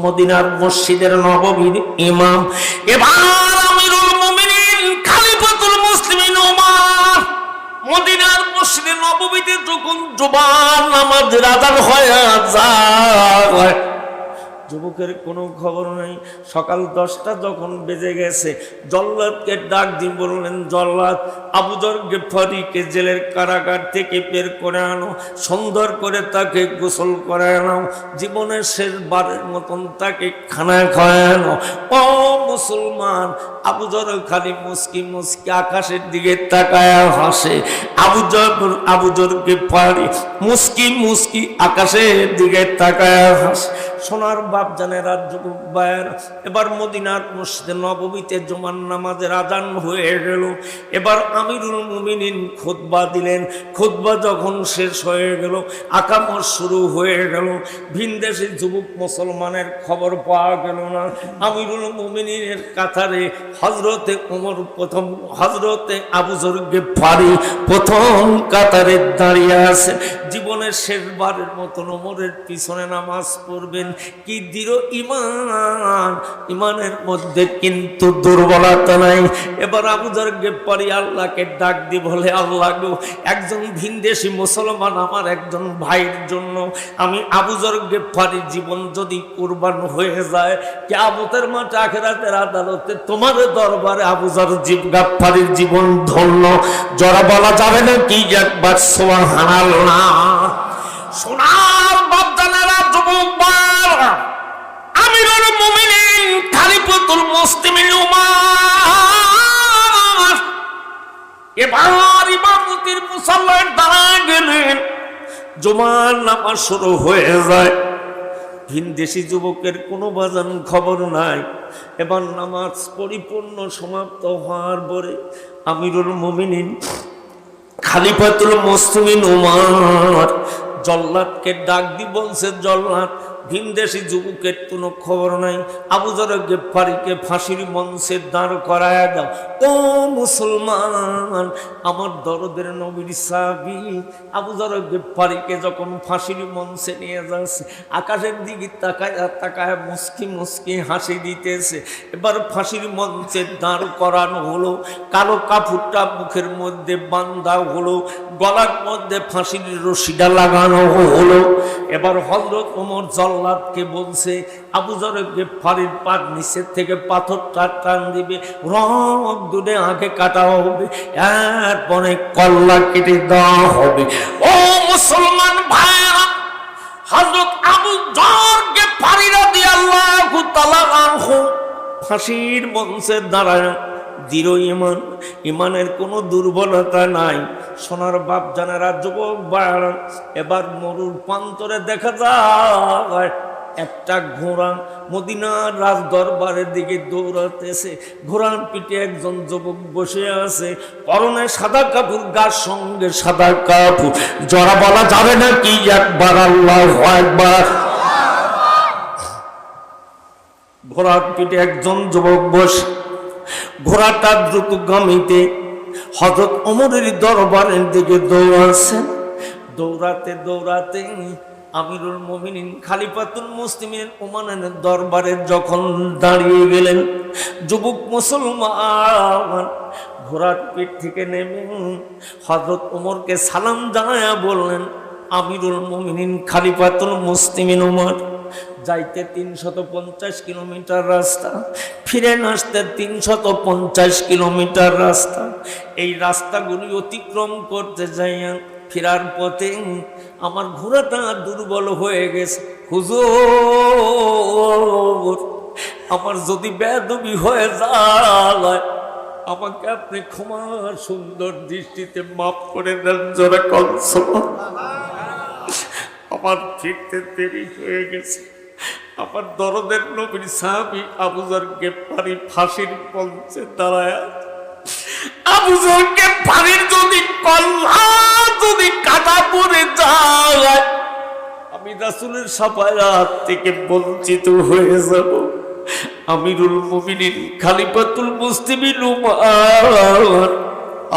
মদিনার মসজিদের নববীর ইমাম। এবার আমিরুল মুমিনিন খলিফাতুল মুসলিমিন ওমর মদিনার মসজিদে নববীতে যখন জুমার নামাজের আযান হয়ে যায়, যুবকের কোনো খবর নেই। সকাল 10টা যখন বেজে গেছে, জল্লাদকে ডাক দিয়ে বললেন, জল্লাদ, আবু যর গিফারিকে জেলের কারাগার থেকে বের করে আনো, সুন্দর করে তাকে গোসল করে আনো, জীবনের শেষবারের মতন তাকে খানা খাওয়ানো। ও মুসলমান, আবু যর খালি মুস্কি মুস্কি আকাশের দিকে তাকায় হাসে। আবু যর গিফারি মুস্কি মুস্কি আকাশের দিকে তাকায় হাসে। সোনার বাপ জানেরা, যুবক ভাইয়েরা, এবার মদিনার মসজিদে নববীতে জুমার নামাজের আযান হয়ে গেল। এবার আমিরুল মুমিনিন খুতবা দিলেন। খুতবা যখন শেষ হয়ে গেল, আকামত শুরু হয়ে গেল। ভিনদেশি যুবক মুসলমানের খবর পাওয়া গেল না। আমিরুল মুমিনিনের কাতারে হযরতে ওমর প্রথম, হযরতে আবু যর গিফারি প্রথম কাতারে দাঁড়িয়ে আছে। জীবনের শেষবারের মতন ওমরের পিছনে নামাজ পড়বেন। কি দৃঢ় ঈমান, ঈমানের মধ্যে কিন্তু দুর্বলতা নাই। এবার আবু যর গিফারি আল্লাহকে ডাক দিয়ে বলে, আল্লাহ গো, একজন ভিনদেশী মুসলমান আমার একজন ভাইয়ের জন্য আমি আবু যর গিফারির জীবন যদি কুরবান হয়ে যায়, কিয়ামতের মাঠে আখিরাতের আদালতে তোমার দরবারে আবু যর গিফারির জীবন ধন্য। জোরে বলা যাবে না কি একবার সুবহানাল্লাহ? সোনার বাপদানেরা, যুবক ভাইরা, আমিরুল মুমিনিন খলিফাতুল মুসলিমিন ওমর এবার ইমামতির মুসাল্লায় দাঁড়ায় গেলেন। জুমার নামাজ শুরু হয়ে যায়। ভিনদেশি যুবকের কোনো বাজান খবর নাই। এবার নামাজ পরিপূর্ণ সমাপ্ত হওয়ার পরে আমিরুল মুমিনিন খলিফাতুল মুসলিমিন ওমর জল্লাদকে ডাক দি বলছে, জল্লাদ, ভিনদেশি যুবকের কোনো খবর নাই, আবু যর গিফারিকে ফাঁসির মঞ্চে দাঁড় করায় দাও। ও মুসলমান, আমার দরদের নবীর সাহাবী আবু যর গিফারিকে যখন ফাঁসির মঞ্চে নিয়ে যাচ্ছে, আকাশের দিকে তাকায় তাকায় মুস্কি মুস্কি হাসি দিতেছে। এবার ফাঁসির মঞ্চে দাঁড় করানো হলো, কালো কাপড়টা মুখের মধ্যে বান্ধা হলো, গলার মধ্যে ফাঁসির রশিটা লাগানো হলো। এবার হযরত ওমর জল্লাদকে বলছে, আবু যর গিফারির পার নিচের থেকে পাথরটা টান দিবে, রক দুনে আগে কাটা হবে, এরপরে কল্লা কেটে দেওয়া হবে। ও মুসলমান ভাইরা, হযরত আবু যর গিফারি রাদিয়াল্লাহু তাআলা আনহু ফাঁসির মঞ্চে দাঁড়ায় দৃঢ় ঈমান, ঈমানের কোনো দুর্বলতা নাই। সোনার বাপ জানেরা, যুবক ভাইরা, এবার মরুর প্রান্তরে দেখা যায় একটা ঘোড়া মদিনার রাজ দরবারের দিকে দৌড়াতেছে। ঘোড়ার পিঠে একজন যুবক বসে আছে, পরনে সাদা কাপড়, গার সঙ্গে সাদা কাপড়। জোরে বলা যাবে না কি একবার আল্লাহু আকবার? ঘোড়ার পিঠে একজন যুবক বসে, ঘোড়াটা দ্রুতগামীতে হযরত ওমরের দরবারের দিকে দৌড়াচ্ছেন। দৌড়াতে দৌড়াতে আমিরুল মুমিনিন খলিফাতুল মুসলিমিন ওমরের দরবারে যখন দাঁড়িয়ে গেলেন, যুবক মুসলমান ঘোড়ার পিঠ থেকে নেমে হযরত ওমরকে সালাম জানায়া বললেন, আমিরুল মুমিনিন খলিফাতুল মুসলিমিন ওমর, যাইতে 350 কিলোমিটার রাস্তা, ফিরে আসতে 350 কিলোমিটার রাস্তা। এই রাস্তাগুলি অতিক্রম করতে যাইয়া ফেরার পথে আমার ঘোড়াটা দুর্বল হয়ে গেছে, হুজুর আমার যদি বেয়াদবি হয়ে যায় আমাকে আপনি ক্ষমা সুন্দর দৃষ্টিতে মাফ করে দেন। জোরে কনসো। আমার ফিরতে দেরি হয়ে গেছে। আমার দরদের নবীর সাহাবী আবু যর গিফারী ফাঁসির মঞ্চে দাঁড়ায়, আবু যর গিফারীর যদি কল্লা যদি কাটা পড়ে যায় আমি রাসূলের শাফায়াত থেকে বঞ্চিত হয়ে যাব। আমিরুল মুমিনিন খলিফাতুল মুসলিমিন উমর,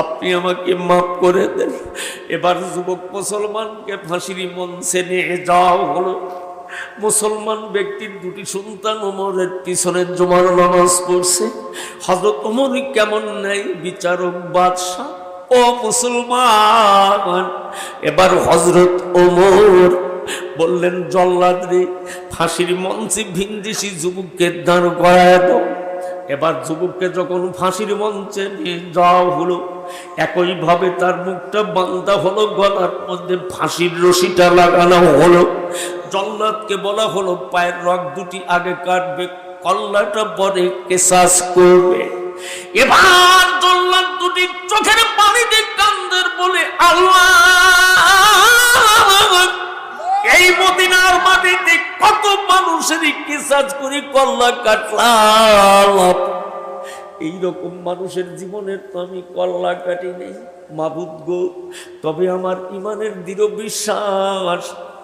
আপনি আমাকে মাফ করে দেন। এবার যুবক মুসলমানকে ফাঁসির মঞ্চে নিয়ে যাওয়া হলো। মুসলমান ব্যক্তির দুটি সন্তান ওমরের পিছনে জুমার নামাজ পড়ছে। হযরত ওমর কেমন নাই বিচারক বাদশাহ, ও মুসলমান। এবার হযরত ওমর বললেন, জল্লাদ রে, ফাঁসির মঞ্চে ভিনদেশি যুবককে দাঁড় করায় দাও। এবার যুবককে যখন ফাঁসির মঞ্চে নিয়ে যাওয়া হলো, একইভাবে তার মুখটা বাঁধা হলো, গলার মধ্যে ফাঁসির রশিটা লাগানো হলো। জল্লাদকে বলা হলো পায়ের রগ দুটি আগে কাটবে, কল্লাটা পরে কেসাস করবে। এবার জল্লাদ দুটি চোখের পানিতে কান্দের বলে, আল্লাহ, এই মদিনার মাটিতে কত মানুষের কেসাস করে কল্লা কাটলাম, এইরকম মানুষের জীবনের তো আমি কল্লা কাটি নেই মাবুদ গো। তবে আমার ইমানের দৃঢ় বিশ্বাস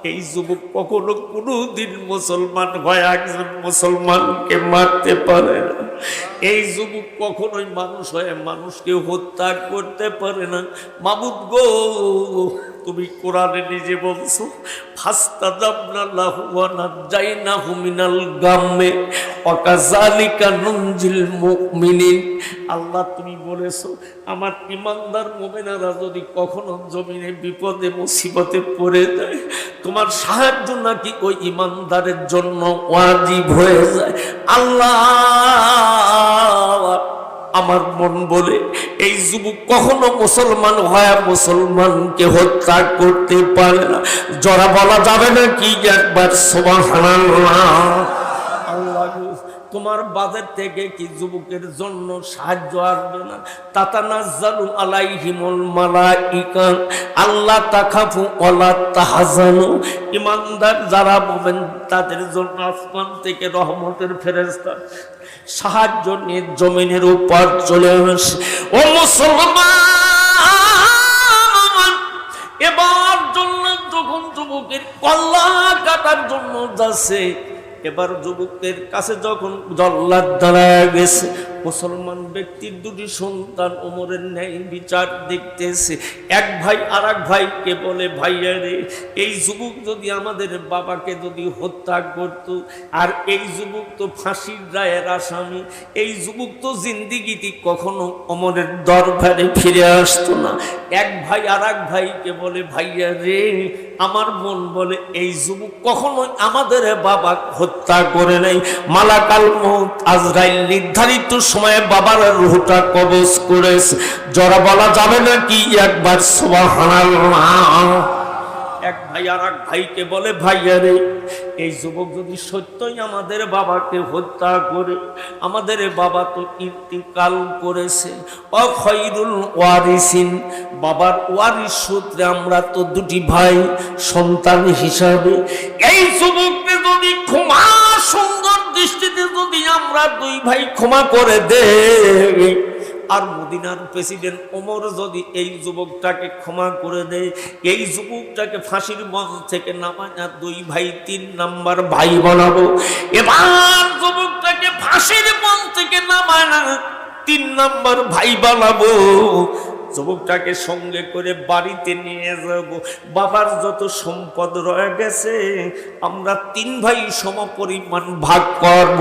এই যুবক কখনো কোনোদিন মুসলমান হয় একজন মুসলমানকে মারতে পারে না। এই যুবক কখনোই মানুষ হয়ে মানুষকে হত্যা করতে পারে না। মাবুদ গো, তুমি কোরআনে নিজে বলছো, ফাস্তাজাবনা লাহু ওয়া নাজাইনাহু মিনাল গাম্মে ওয়া কাযালিকা নুনজিল মুমিনিন। আল্লাহ তুমি বলেছো আমার ঈমানদার মুমিনেরা যদি কখনো জমিনে বিপদে মুসিবতে পড়ে যায়, তোমার সাহায্য নাকি ওই ঈমানদারের জন্য ওয়াজিব হয়ে যায়। আল্লাহ, আমার মন বলে এই যুবক কখনো মুসলমান হয় মুসলমানকে হত্যা করতে পারে না। জরা বলা যাবে না কি একবার সুবহানাল্লাহ। আল্লাহ, তোমার বাজার থেকে কি যুবকের জন্য সাহায্য আসবে না? তাতানাজ্জালু আলাইহিমুল মালাইকা আল্লাহ তাখাফু ওয়ালা তাহজানু। ঈমানদার যারা মুমিন তাদের জন্য আসমান থেকে রহমতের ফেরেশতা সাহায্য নিয়ে জমিনের উপর চলে আসে। ও মুসলমান, এবার যখন যুবকের কল্লা কাটার জন্য যাচ্ছে, এবার যুবকের কাছে যখন জল্লাদ দাঁড়ায় গেছে, মুসলমান ব্যক্তির দুটি সন্তান ওমরের ন্যায় বিচার দেখতেছে। এক ভাই আর এক ভাইকে বলে, ভাইয়া রে, এই যুবক যদি আমাদের বাবাকে যদি হত্যা করত, আর এই যুবক তো ফাঁসির রায়ের আসামি, এই যুবক তো জিন্দিগিতে কখনো ওমরের দরবারে ফিরে আসতো না। এক ভাই আর এক ভাইকে বলে, ভাইয়া রে, আমার মন বলে এই যুবক কখনোই আমাদের বাবা হত্যা করে নাই। মালাকাল মউত আজরাইল নির্ধারিত সময়ে বাবার রূহটা কবজ করেছে। জরা বলা যাবে না কি একবার সুবহানাল্লাহ। এক ভাই আর এক ভাইকে বলে, ভাইয়া রে, এই যুবক যদি সত্যই আমাদের বাবাকে হত্যা করে, আমাদের বাবা তো ইন্তিকাল করেছে, অখয়রুল ওয়ারিসিন, বাবার ওয়ারিস সূত্রে আমরা তো দুটি ভাই সন্তান হিসাবে, এই যুবককে যদি ক্ষমা সুন্দর দৃষ্টিতে যদি আমরা দুই ভাই ক্ষমা করে দেই, আর মদিনার প্রেসিডেন্ট ওমর যদি এই যুবকটাকে ক্ষমা করে দেয়, এই যুবকটাকে ফাঁসির মঞ্চ থেকে নামায় না দুই ভাই 3 নাম্বার ভাই বানাবো। এবার যুবকটাকে ফাঁসির মঞ্চ থেকে নামায় না 3 নাম্বার ভাই বানাবো। যুবকটাকে সঙ্গে করে বাড়িতে নিয়ে যাব। বাবার যত সম্পদ রয়ে গেছে আমরা 3 ভাই সমপরিমাণ ভাগ করব।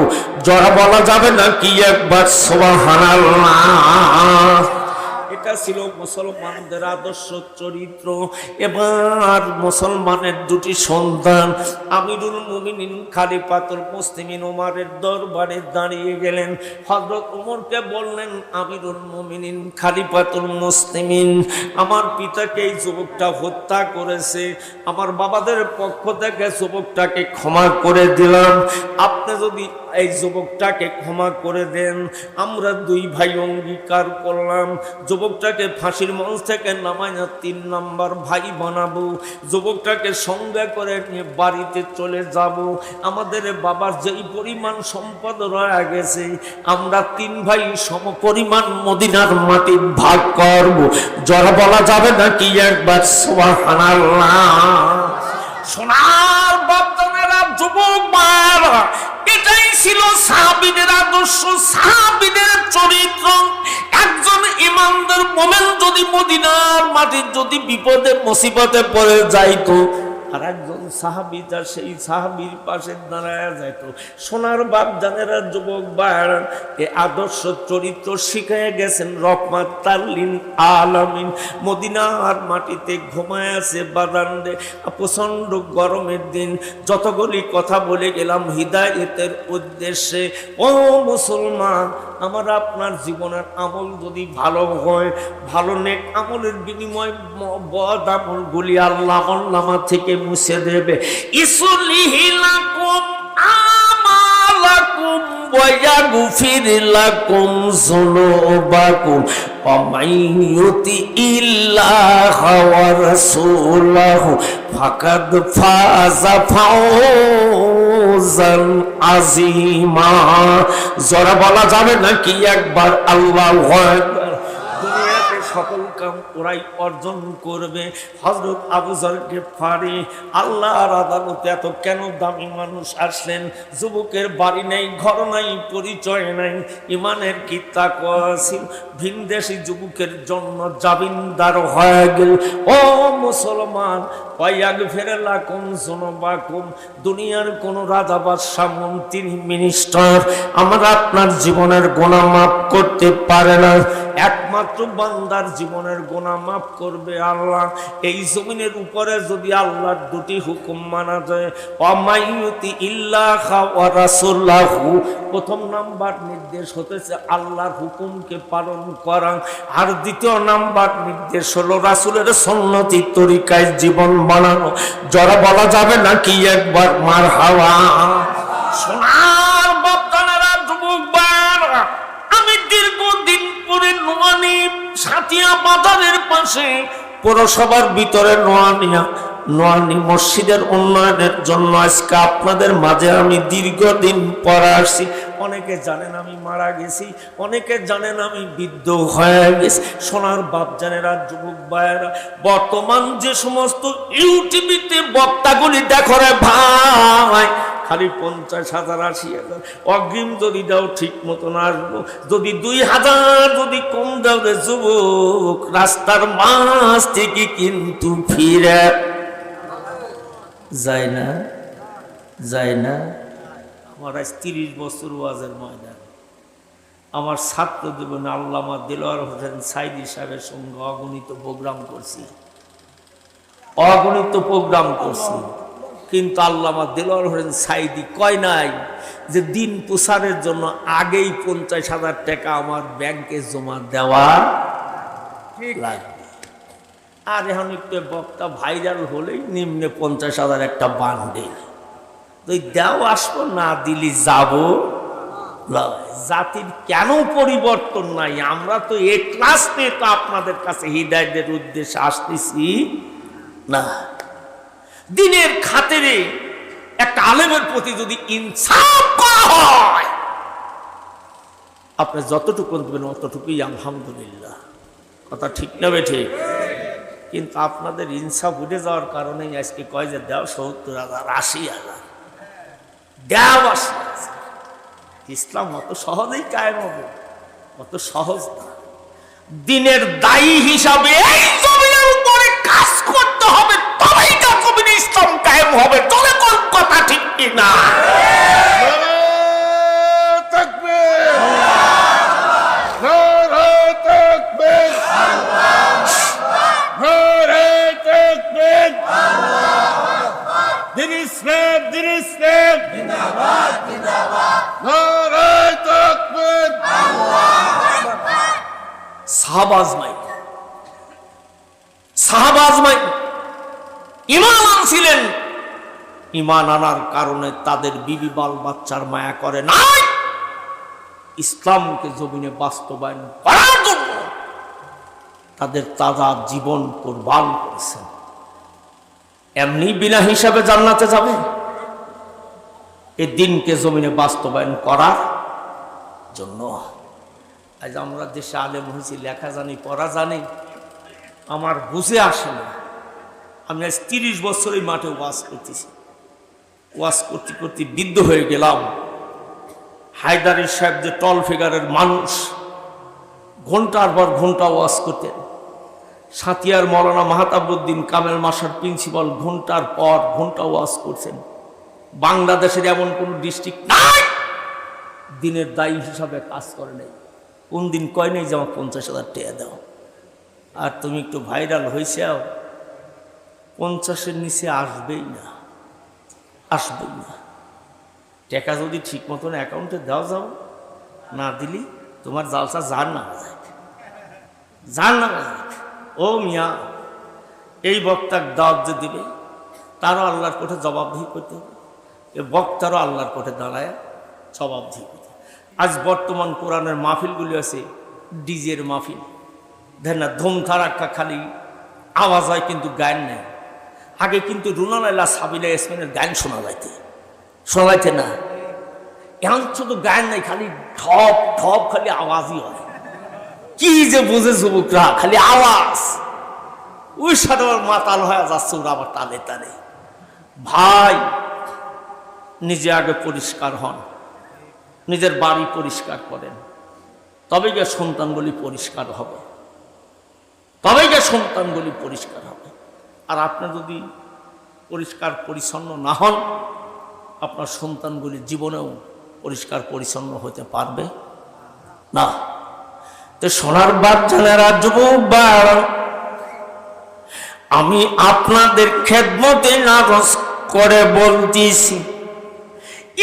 জরা বলা যাবে না কি একবার সুবহানাল্লাহ। ঢাকা ছিল মুসলমানদের আদর্শ চরিত্র। এবার মুসলমানের দুটি সন্তান আমিরুল মুমিনিন খলিফাতুল মুসলিমিন ওমরের দরবারে দাঁড়িয়ে গেলেন। হযরত ওমরকে বললেন, আমিরুল মুমিনিন খলিফাতুল মুসলিমিন, আমার পিতাকে এই যুবকটা হত্যা করেছে, আমার বাবাদের পক্ষ থেকে যুবকটাকে ক্ষমা করে দিলাম। আপনি যদি এই যুবকটাকে ক্ষমা করে দেন, আমরা দুই ভাই অঙ্গীকার করলাম যুবকটাকে ফাঁসির মঞ্চ থেকে নামাইয়া 3 নাম্বার ভাই বানাবো, যুবকটাকে সঙ্গে করে নিয়ে বাড়িতে চলে যাব। আমাদের বাবার যেই পরিমাণ সম্পদ রয়ে গেছে, আমরা 3 ভাই সম পরিমাণ মদিনার মাটি ভাগ করব। যারা বলা যাবে নাকি একবার সুবহানাল্লাহ। সোনার বাপদানেরা, যুবক ভাইরা, এটাই ছিল সাহাবীদের আদর্শ, সাহাবীদের চরিত্র। একজন ইমানদার মুমিন যদি মদিনার মাটির যদি বিপদে মুসিবতে পড়ে যাইতো, আর একজন সাহাবী তার সেই সাহাবীর পাশে দাঁড়ায় যাইতো। সোনার বাপদানেরা, যুবক ভাইরা, এই আদর্শ চরিত্র শিখে গেছেন রহমাতাল লিল আলামিন। মদিনার মাটিতে ঘুমায় আছে বারান্দে, প্রচন্ড গরমের দিন। যতগুলি কথা বলে গেলাম হিদায়াতের উদ্দেশ্যে। ও মুসলমান, আমার আপনার জীবনের আমল যদি ভালো হয়, ভালো নেক আমলের বিনিময় বদ আমলগুলি আল্লাহ নামা থেকে মুছে দেবে। ইসলিহি লাকুম আমালাকুম ওয়া ইয়াগফির লাকুম যুনুবাকুম ওয়া মান ইউতি ইল্লাহা ওয়া রাসূলাহু ফাকাদ ফাযা ফাওজান আযীমা। যারা বলা যাবে নাকি একবার আল্লাহু আকবার। দুনিয়াতে সকল কাম ওরাই অর্জন করবে। হযরত আবু যর গিফারি, আল্লাহর আদালতে এত কেন দামি মানুষ আসলেন? যুবকের বাড়ি নেই, ঘর নাই, পরিচয় নাই, ইমানের কি তাকওয়া ছিল? ভিনদেশী যুবকের জন্য জামিনদার হয়ে গেল। ও মুসলমান, ওয়ায়াগফির লাকুম যুনুবাকুম, দুনিয়ার কোন রাজা বাদশা মন্ত্রী মিনিস্টার আমার আপনার জীবনের গুনাহ মাফ করতে পারে না। একমাত্র বান্দার জীবনের গুনাহ মাফ করবে আল্লাহ। এই জমিনের উপরে যদি আল্লাহর দুটি হুকুম মানা যায়, ওয়ামাইয়ুতি ইল্লাহা ওয়া রাসূলাহু, প্রথম নাম্বার নির্দেশ হতেছে আল্লাহর হুকুমকে পালন করা, আর দ্বিতীয় নাম্বার নির্দেশ হলো রাসূলের সুন্নতি তরিকায় জীবন বানানো। যারা বলা যাবে নাকি একবার মারহাবা। সোনার বাপদানেরা, যুবক ভাইরা, আমি দীর্ঘদিন পরে নোয়ানী সাতিয়া বাজারের পাশে পৌরসভার ভিতরে নোয়ানী মসজিদের উন্নয়নের জন্য আজকে আপনাদের মাঝে আমি দীর্ঘদিন পরে আসছি। অনেকে জানেন আমি মারা গেছি, অনেকে জানেন আমি বৃদ্ধ হয়ে গেছি। সোনার বাপজানেরা, যুবক ভাইয়েরা, বর্তমান যে সমস্ত ইউটিউবিতে বক্তাগুলি দেখো রে ভাই, খালি 50,000 80,000 অগ্রিম যদি দাও ঠিক মতন আসবো, যদি 2,000 যদি কম দাও রে যুবক, রাস্তার মাঝ থেকে কিন্তু ফিরে যায় না, যায় না। আমার আজ 30 বছর ওয়াজের ময়দান। আমার ছাত্র জীবনে আল্লামা দেলোয়ার হোসেন সাইদি সাহেবের সঙ্গে অগণিত প্রোগ্রাম করছি, অগণিত প্রোগ্রাম করছি। কিন্তু আল্লামা দেলোয়ার হোসেন সাইদি কয় নাই যে দিন প্রচারের জন্য আগেই 50,000 টাকা আমার ব্যাংকে জমা দেওয়া লাগবে। আর এখন একটু বক্তা ভাইরাল হলেই নিম্নে 50,000 একটা বান্ডেল, তুই দেও আসবো, না দিলি যাবো। জাতির কেন পরিবর্তন নাই? আমরা তো এ ক্লাস নিয়ে তো আপনাদের কাছে হিদায়াতের উদ্দেশ্যে আসতেছি না। দিনের খাতিরে একটা আলেমের প্রতি যদি ইনসাফ করা হয়, আপনি যতটুকু দেবেন অতটুকুই আলহামদুলিল্লাহ। কথা ঠিক না বেঠিক? কিন্তু আপনাদের ইনসাফ উঠে যাওয়ার কারণেই আজকে কয় যে দেও 70,000 80,000 দেও 80,000। ইসলাম অত সহজেই কায়েম হবে? অত সহজ না। দিনের দায়ী হিসাবে এই জমিনের উপরে কাজ করতে হবে, তবেই তো জমিনে ইসলাম কায়েম হবে। চলে কোন কথা ঠিক কিনা? নারায়ে তাকবীর, নারায়ে তাকবীর। সাহাবাজমাই ঈমান আনছিলেন। ঈমান আনার কারণে তাদের বিবি বাল বাচ্চার মায়া করে নাই, ইসলামকে জমিনে বাস্তবায়ন করার জন্য তাদের তাজা জীবন কুরবান করেছেন। এমনি বিনা হিসাবে জান্নাতে যাবে? এই দিনকে জমিনে বাস্তবায়ন করার জন্য। আজ আমরা দেশে আলেম হয়েছি, লেখা জানি, পড়া জানি, আমার বুঝে আসে না। আমি আজ 30 বছর এই মাঠে ওয়াজ করতেছি। ওয়াজ করতে করতে বৃদ্ধ হয়ে গেলাম। হায়দারি সাহেব যে টল ফিগারের মানুষ, ঘন্টার পর ঘন্টা ওয়াজ করতেন। সাতিয়ার মৌলানা মাহতাবুদ্দিন কামেল মাসার প্রিন্সিপাল ঘন্টার পর ঘন্টা ওয়াজ করছেন। বাংলাদেশের এমন কোন ডিস্ট্রিক্ট নাই দিনের দায়ী হিসাবে কাজ করে নাই। কোন দিন কয় নেই যে আমার 50,000 টাকা দাও, আর তুমি একটু ভাইরাল হয়েছে 50-এর নিচে আসবেই না, আসবেই না। টাকা যদি ঠিক মতন অ্যাকাউন্টে দেওয়া যাও, না দিলি তোমার জালসা জান না যায়, জান না যায়। ও মিয়া, এই বক্তার দাওয়াত যে দিবে তারও আল্লাহর কোঠে জবাবদিহি করতে হবে, এই বক্তারও আল্লাহর কোঠে দাঁড়ায় জবাবদিহি করতে হবে। আজ বর্তমান কোরআনের মাহফিলগুলি আছে ডিজের মাহফিল, দেখ না, ধুমধারাক্কা খালি আওয়াজ হয় কিন্তু গান নেই। আগে কিন্তু রুনা লায়লা সাবিলা ইয়াসমিনের গান শোনা যাইতে না। এখন শুধু গান নাই, খালি ঢপ ঢপ, খালি আওয়াজই হয়। কি যে বুঝে যুবকরা, খালি আওয়াজ। ওই সাথে মাতাল হয়ে যাচ্ছে ওরা আবার টানে টানে। ভাই, নিজে আগে পরিষ্কার হন, নিজের বাড়ি পরিষ্কার করেন, তবে গিয়ে সন্তানগুলি পরিষ্কার হবে, তবে গিয়ে সন্তানগুলি পরিষ্কার হবে। আর আপনি যদি পরিষ্কার পরিচ্ছন্ন না হন, আপনার সন্তানগুলি জীবনেও পরিষ্কার পরিচ্ছন্ন হতে পারবে না। তো সোনার বাচ্চারা, যুবক, আমি আপনাদের খেদমতে নারাজ করে বলতেছি,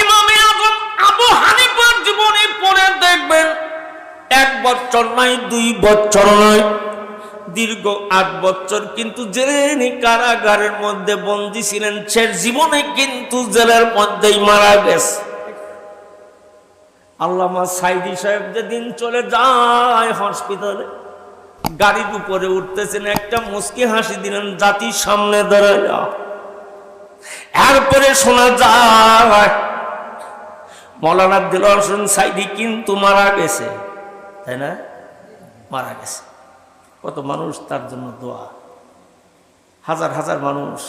ইমামে আজম আবু হানিফার জীবনে পড়ে দেখবেন 1 বছর নয়, 2 বছর নয়, দীর্ঘ 8 বছর কিন্তু জেলে কারাগারের মধ্যে বন্দী ছিলেন। সে জীবনে কিন্তু জেলের মধ্যেই মারা গেছে। আল্লামা সাইদি সাহেব যেদিন চলে যায় হসপিটালে, গাড়ির উপরে উঠতেছেন, একটা মুস্কি হাসি দিলেন জাতির সামনে দাঁড়ায়। এরপরে শোনা যায় মৌলানা দিলওয়ার হোসেন সাইদি কিন্তু মারা গেছে, তাই না? মারা গেছে। কত মানুষ তার জন্য দোয়া, হাজার হাজার মানুষ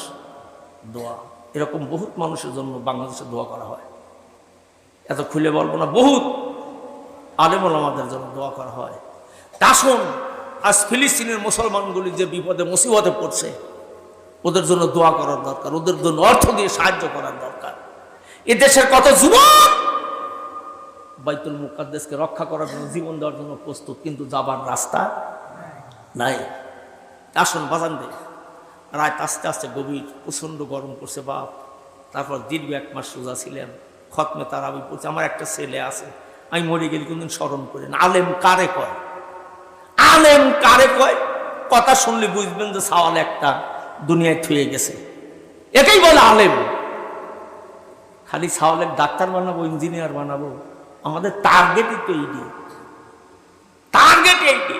দোয়া। এরকম বহুত মানুষের জন্য বাংলাদেশে দোয়া করা হয়, এত খুলে বলবো না। বহুত আলেম ওলামাদের জন্য দোয়া করা হয়। আসুন, আজ ফিলিস্তিনের মুসলমানগুলি যে বিপদে মুসিবতে পড়ছে, ওদের জন্য দোয়া করার দরকার, ওদের জন্য অর্থ দিয়ে সাহায্য করার দরকার। এ দেশের কত যুবক বাইতুল মুকাদ্দাসকে রক্ষা করার জন্য জীবন দেওয়ার জন্য প্রস্তুত, কিন্তু যাবার রাস্তা নাই। আসুন বাজান দে, রাত আস্তে আস্তে গভীর, প্রচণ্ড গরম করছে বাপ। তারপর দীর্ঘ 1 মাস সোজা ছিলেন, খতমে তারাবি পড়ছে। আমার একটা ছেলে আছে, আমি মরে গেলে কোনদিন স্মরণ করি না। আলেম কারে কয়? আলেম কারে কয়? কথা শুনলে বুঝবেন যে সাওয়াল একটা দুনিয়ায় থুয়ে গেছে, এটাই বলে আলেম। খালি সাওয়ালের ডাক্তার বানাবো, ইঞ্জিনিয়ার বানাবো, আমাদের টার্গেটই তো এইটি, টার্গেট এইটি।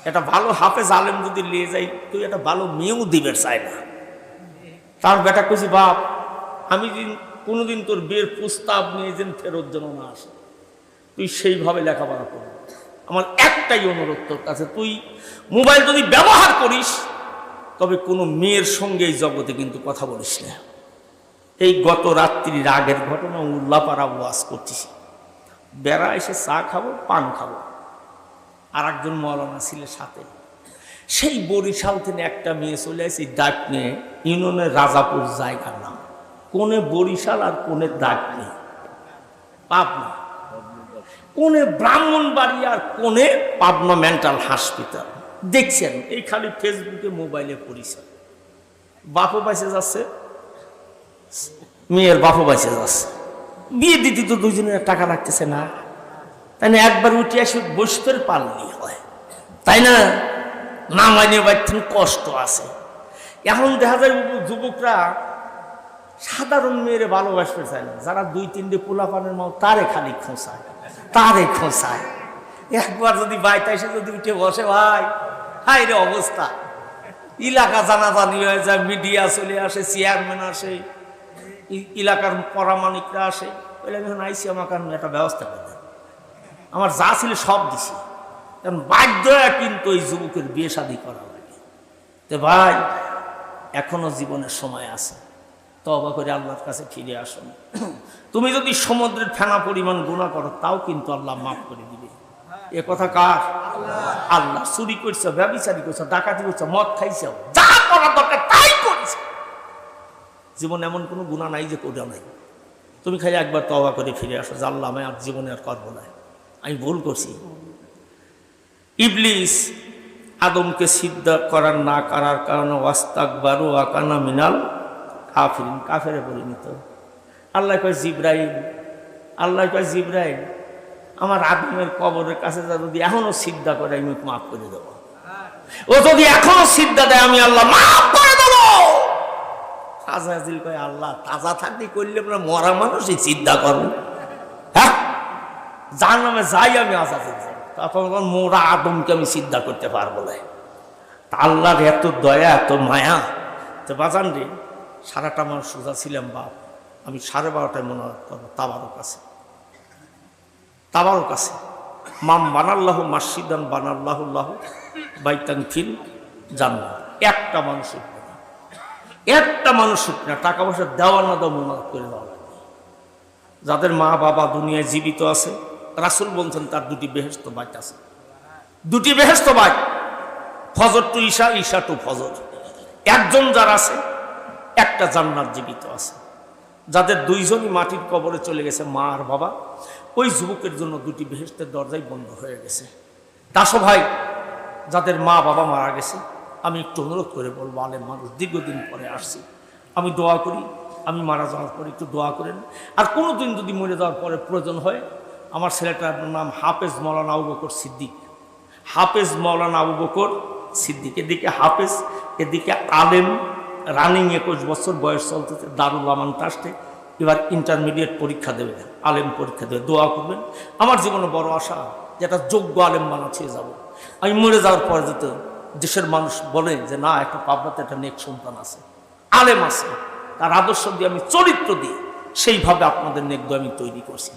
একটা ভালো হাফেজ আলেম যদি নিয়ে যাই, তুই একটা ভালো মেয়েও দিবের চাই না। তার বেটা কইছি, বাপ আমি কোনোদিন তোর বিয়ের প্রস্তাব নিয়ে যেন ফেরত যেন না আসে, তুই সেইভাবে লেখাপড়া করবি। আমার একটাই অনুরোধ তোর কাছে, তুই মোবাইল যদি ব্যবহার করিস, তবে কোনো মেয়ের সঙ্গে এই জগতে কিন্তু কথা বলিস না। এই গত রাত্রির আগের ঘটনা, উল্লাপাড়া ওয়াজ করতেছি, বেড়া এসে চা খাবো, পান খাবো, আর একজন মৌলানা ছিলেন সাথে। সেই বরিশাল থেকে একটা মেয়ে চলে আসি ডাক নিয়ে, ইউনিয়নের রাজাপুর জায়গার নাম, কোনে বরিশাল আর কোনে ডাক নেই, পাবনা, কোনে ব্রাহ্মণবাড়ি আর কোনে পাবনা মেন্টাল হসপিটাল। দেখছেন এই খালি ফেসবুকে মোবাইলে পরিচয়। বাপও বাইসে যাচ্ছে, মেয়ের বাপও বাইসে যাচ্ছে। বিয়ে দিতে তো দুজনের টাকা লাগতেছে না, তাই না? একবার উঠে আসে বসতে পারলেই হয়। তাই না? না মাইনে পাচ্ছেন, কষ্ট আছে। এখন দেখা যায় যুবকরা সাধারণ মেয়েরে ভালোবাসতে চায় না, যারা 2-3টে পোলাপানের মাও তারে খালি খোঁচায়, তারে খোঁচায়। একবার যদি বাইতে এসে যদি উঠে বসে, ভাই হাই রে অবস্থা, এলাকা জানাজানি হয়ে যায়, মিডিয়া চলে আসে, চেয়ারম্যান আসে, এলাকার পরামানিকরা আসে, বলে আমি আইসি, আমাকে একটা ব্যবস্থা করে দেন, আমার যা ছিল সব দিছি। কারণ বাধ্য কিন্তু ওই যুবকের বিয়ে শাদী করা লাগে। তো ভাই এখনো জীবনের সময় আছে, তওবা করে আল্লাহর কাছে ফিরে আসুন। তুমি যদি সমুদ্রের ফেনা পরিমাণ গুনাহ করো, তাও কিন্তু আল্লাহ মাফ করে দিবে। এ কথা কার? আল্লাহ। চুরি করছো, ব্যভিচারী করছো, ডাকাতি করছো, মদ খাইছো, যা করার দরকার তাই করছো, জীবন এমন কোনো গুনাহ নাই যে কোটা নাই। তুমি খালি একবার তওবা করে ফিরে আসো যে আল্লাহ আমি আর জীবনে আর করবো না, আমি ভুল করছি। ইবলিস আদমকে সিজদা করার না করার কারণে ওয়াস্তাকবারু ওয়া কানা মিনাল কাফিরিন, কাফেরে পরিণত। আল্লাহ কয় জিবরাইল, আল্লাহ কয় জিবরাইল, আমার আদমের কবরের কাছে যদি এখনো সিজদা করে আমি মাফ করে দেবো, ও যদি এখনো সিজদা দেয় আমি আল্লাহ মাফ করে দেবো। আজরাইল কয় আল্লাহ তাজা থাকতে করলে আমরা মরা মানুষই সিজদা করবো? হ্যাঁ, জাহান্নামে যাই আমি আজাদিল যাই, তখন মোরা আদমকে আমি সিজদা করতে পারবো না। আল্লাহর এত দয়া, এত মায়া। তো বাজান রে, সারাটা মানুষ সোজা ছিলাম বাপ, আমি 12:30টায় মনে করবো তাবারক আছে, তাবারক আছে। মাম বানাল্লাহু মাসজিদান বানাল্লাহুল্লাহু বাইতান ফিল জান্নাহ। একটা মানুষ উঠবে না, একটা মানুষ উঠবে না, টাকা পয়সা দেওয়া না দেওয়া মনে করে দেওয়া লাগবে। যাদের মা বাবা দুনিয়ায় জীবিত আছে, রাসূল বলছেন তার 2টি বেহেশত বাইত আছে, 2টি বেহেশত বাইত, ফজর টু ঈশা, ঈশা টু ফজর। একজন যার আছে, একটা জান্নাত জীবিত আছে। যাদের 2জনই মাটির কবরে চলে গেছে, মা আর বাবা, ওই যুবকের জন্য 2টি বেহেশতের দরজাই বন্ধ হয়ে গেছে। দাসো ভাই, যাদের মা বাবা মারা গেছে, আমি একটু অনুরোধ করে বলবো, আলেম মানুষ, দীর্ঘদিন পরে আসছি, আমি দোয়া করি, আমি মারা যাওয়ার পরে একটু দোয়া করেন। আর কোনো দিন যদি মরে যাওয়ার পরে প্রয়োজন হয়, আমার ছেলেটার নাম হাফেজ মাওলানা আবু বকর সিদ্দিক, হাফেজ মাওলানা আবু বকর সিদ্দিক। এদিকে হাফেজ, এদিকে আলেম, রানিং 21 বছর বয়স চলতেছে, দারুল আমান ট্রাস্টে এবার ইন্টারমিডিয়েট পরীক্ষা দেবে, আলেম পরীক্ষা দেবে। দোয়া করবেন। আমার জীবনে বড় আশা, যেটা যোগ্য আলেম বানাচ্ছিয়ে যাব। আমি মরে যাওয়ার পরে যেতে দেশের মানুষ বলে যে না, একটা পাবনাতে একটা নেক সন্তান আছে, আলেম আছে, তার আদর্শ দিয়ে আমি চরিত্র দিয়ে সেইভাবে আপনাদের নেক আমি তৈরি করছি।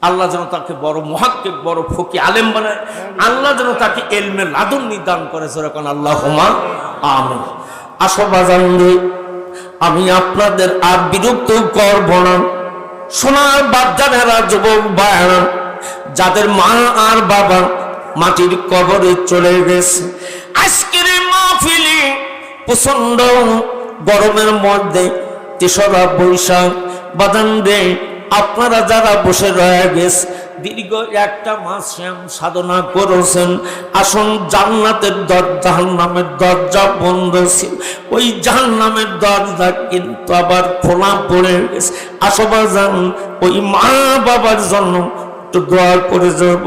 আল্লাহ যেন তাকে বড় মুহাক্কিক, বড় ফকি আলেম বানায়। আল্লাহ যেন তাকে ইলমে লাদুন্নি দান করে। যেরকম আল্লাহুম্মা আমিন। আসো বাজান রে, আমি আপনাদের আর বিরক্ত করব না। সোনার বাচ্চারা, যুবক ভাইরা, যাদের মা আর বাবা মাটির কবরে চলে গেছে, আজকের মাহফিলে প্রচন্ড গরমের মধ্যে 3রা বৈশাখ, বাজান রে, আপনারা যারা বসে রয়ে গেছে, দীর্ঘ একটা মাস সাধনা করেছেন, আসুন, জান্নাতের দরজা, জাহান্নামের দরজা বন্ধ ছিল, ওই জাহান্নামের দরজা কিন্তু আবার খোলা পড়ে গেছে। আসো বাজান, ওই মা বাবার জন্য একটু দোয়া করে যাব।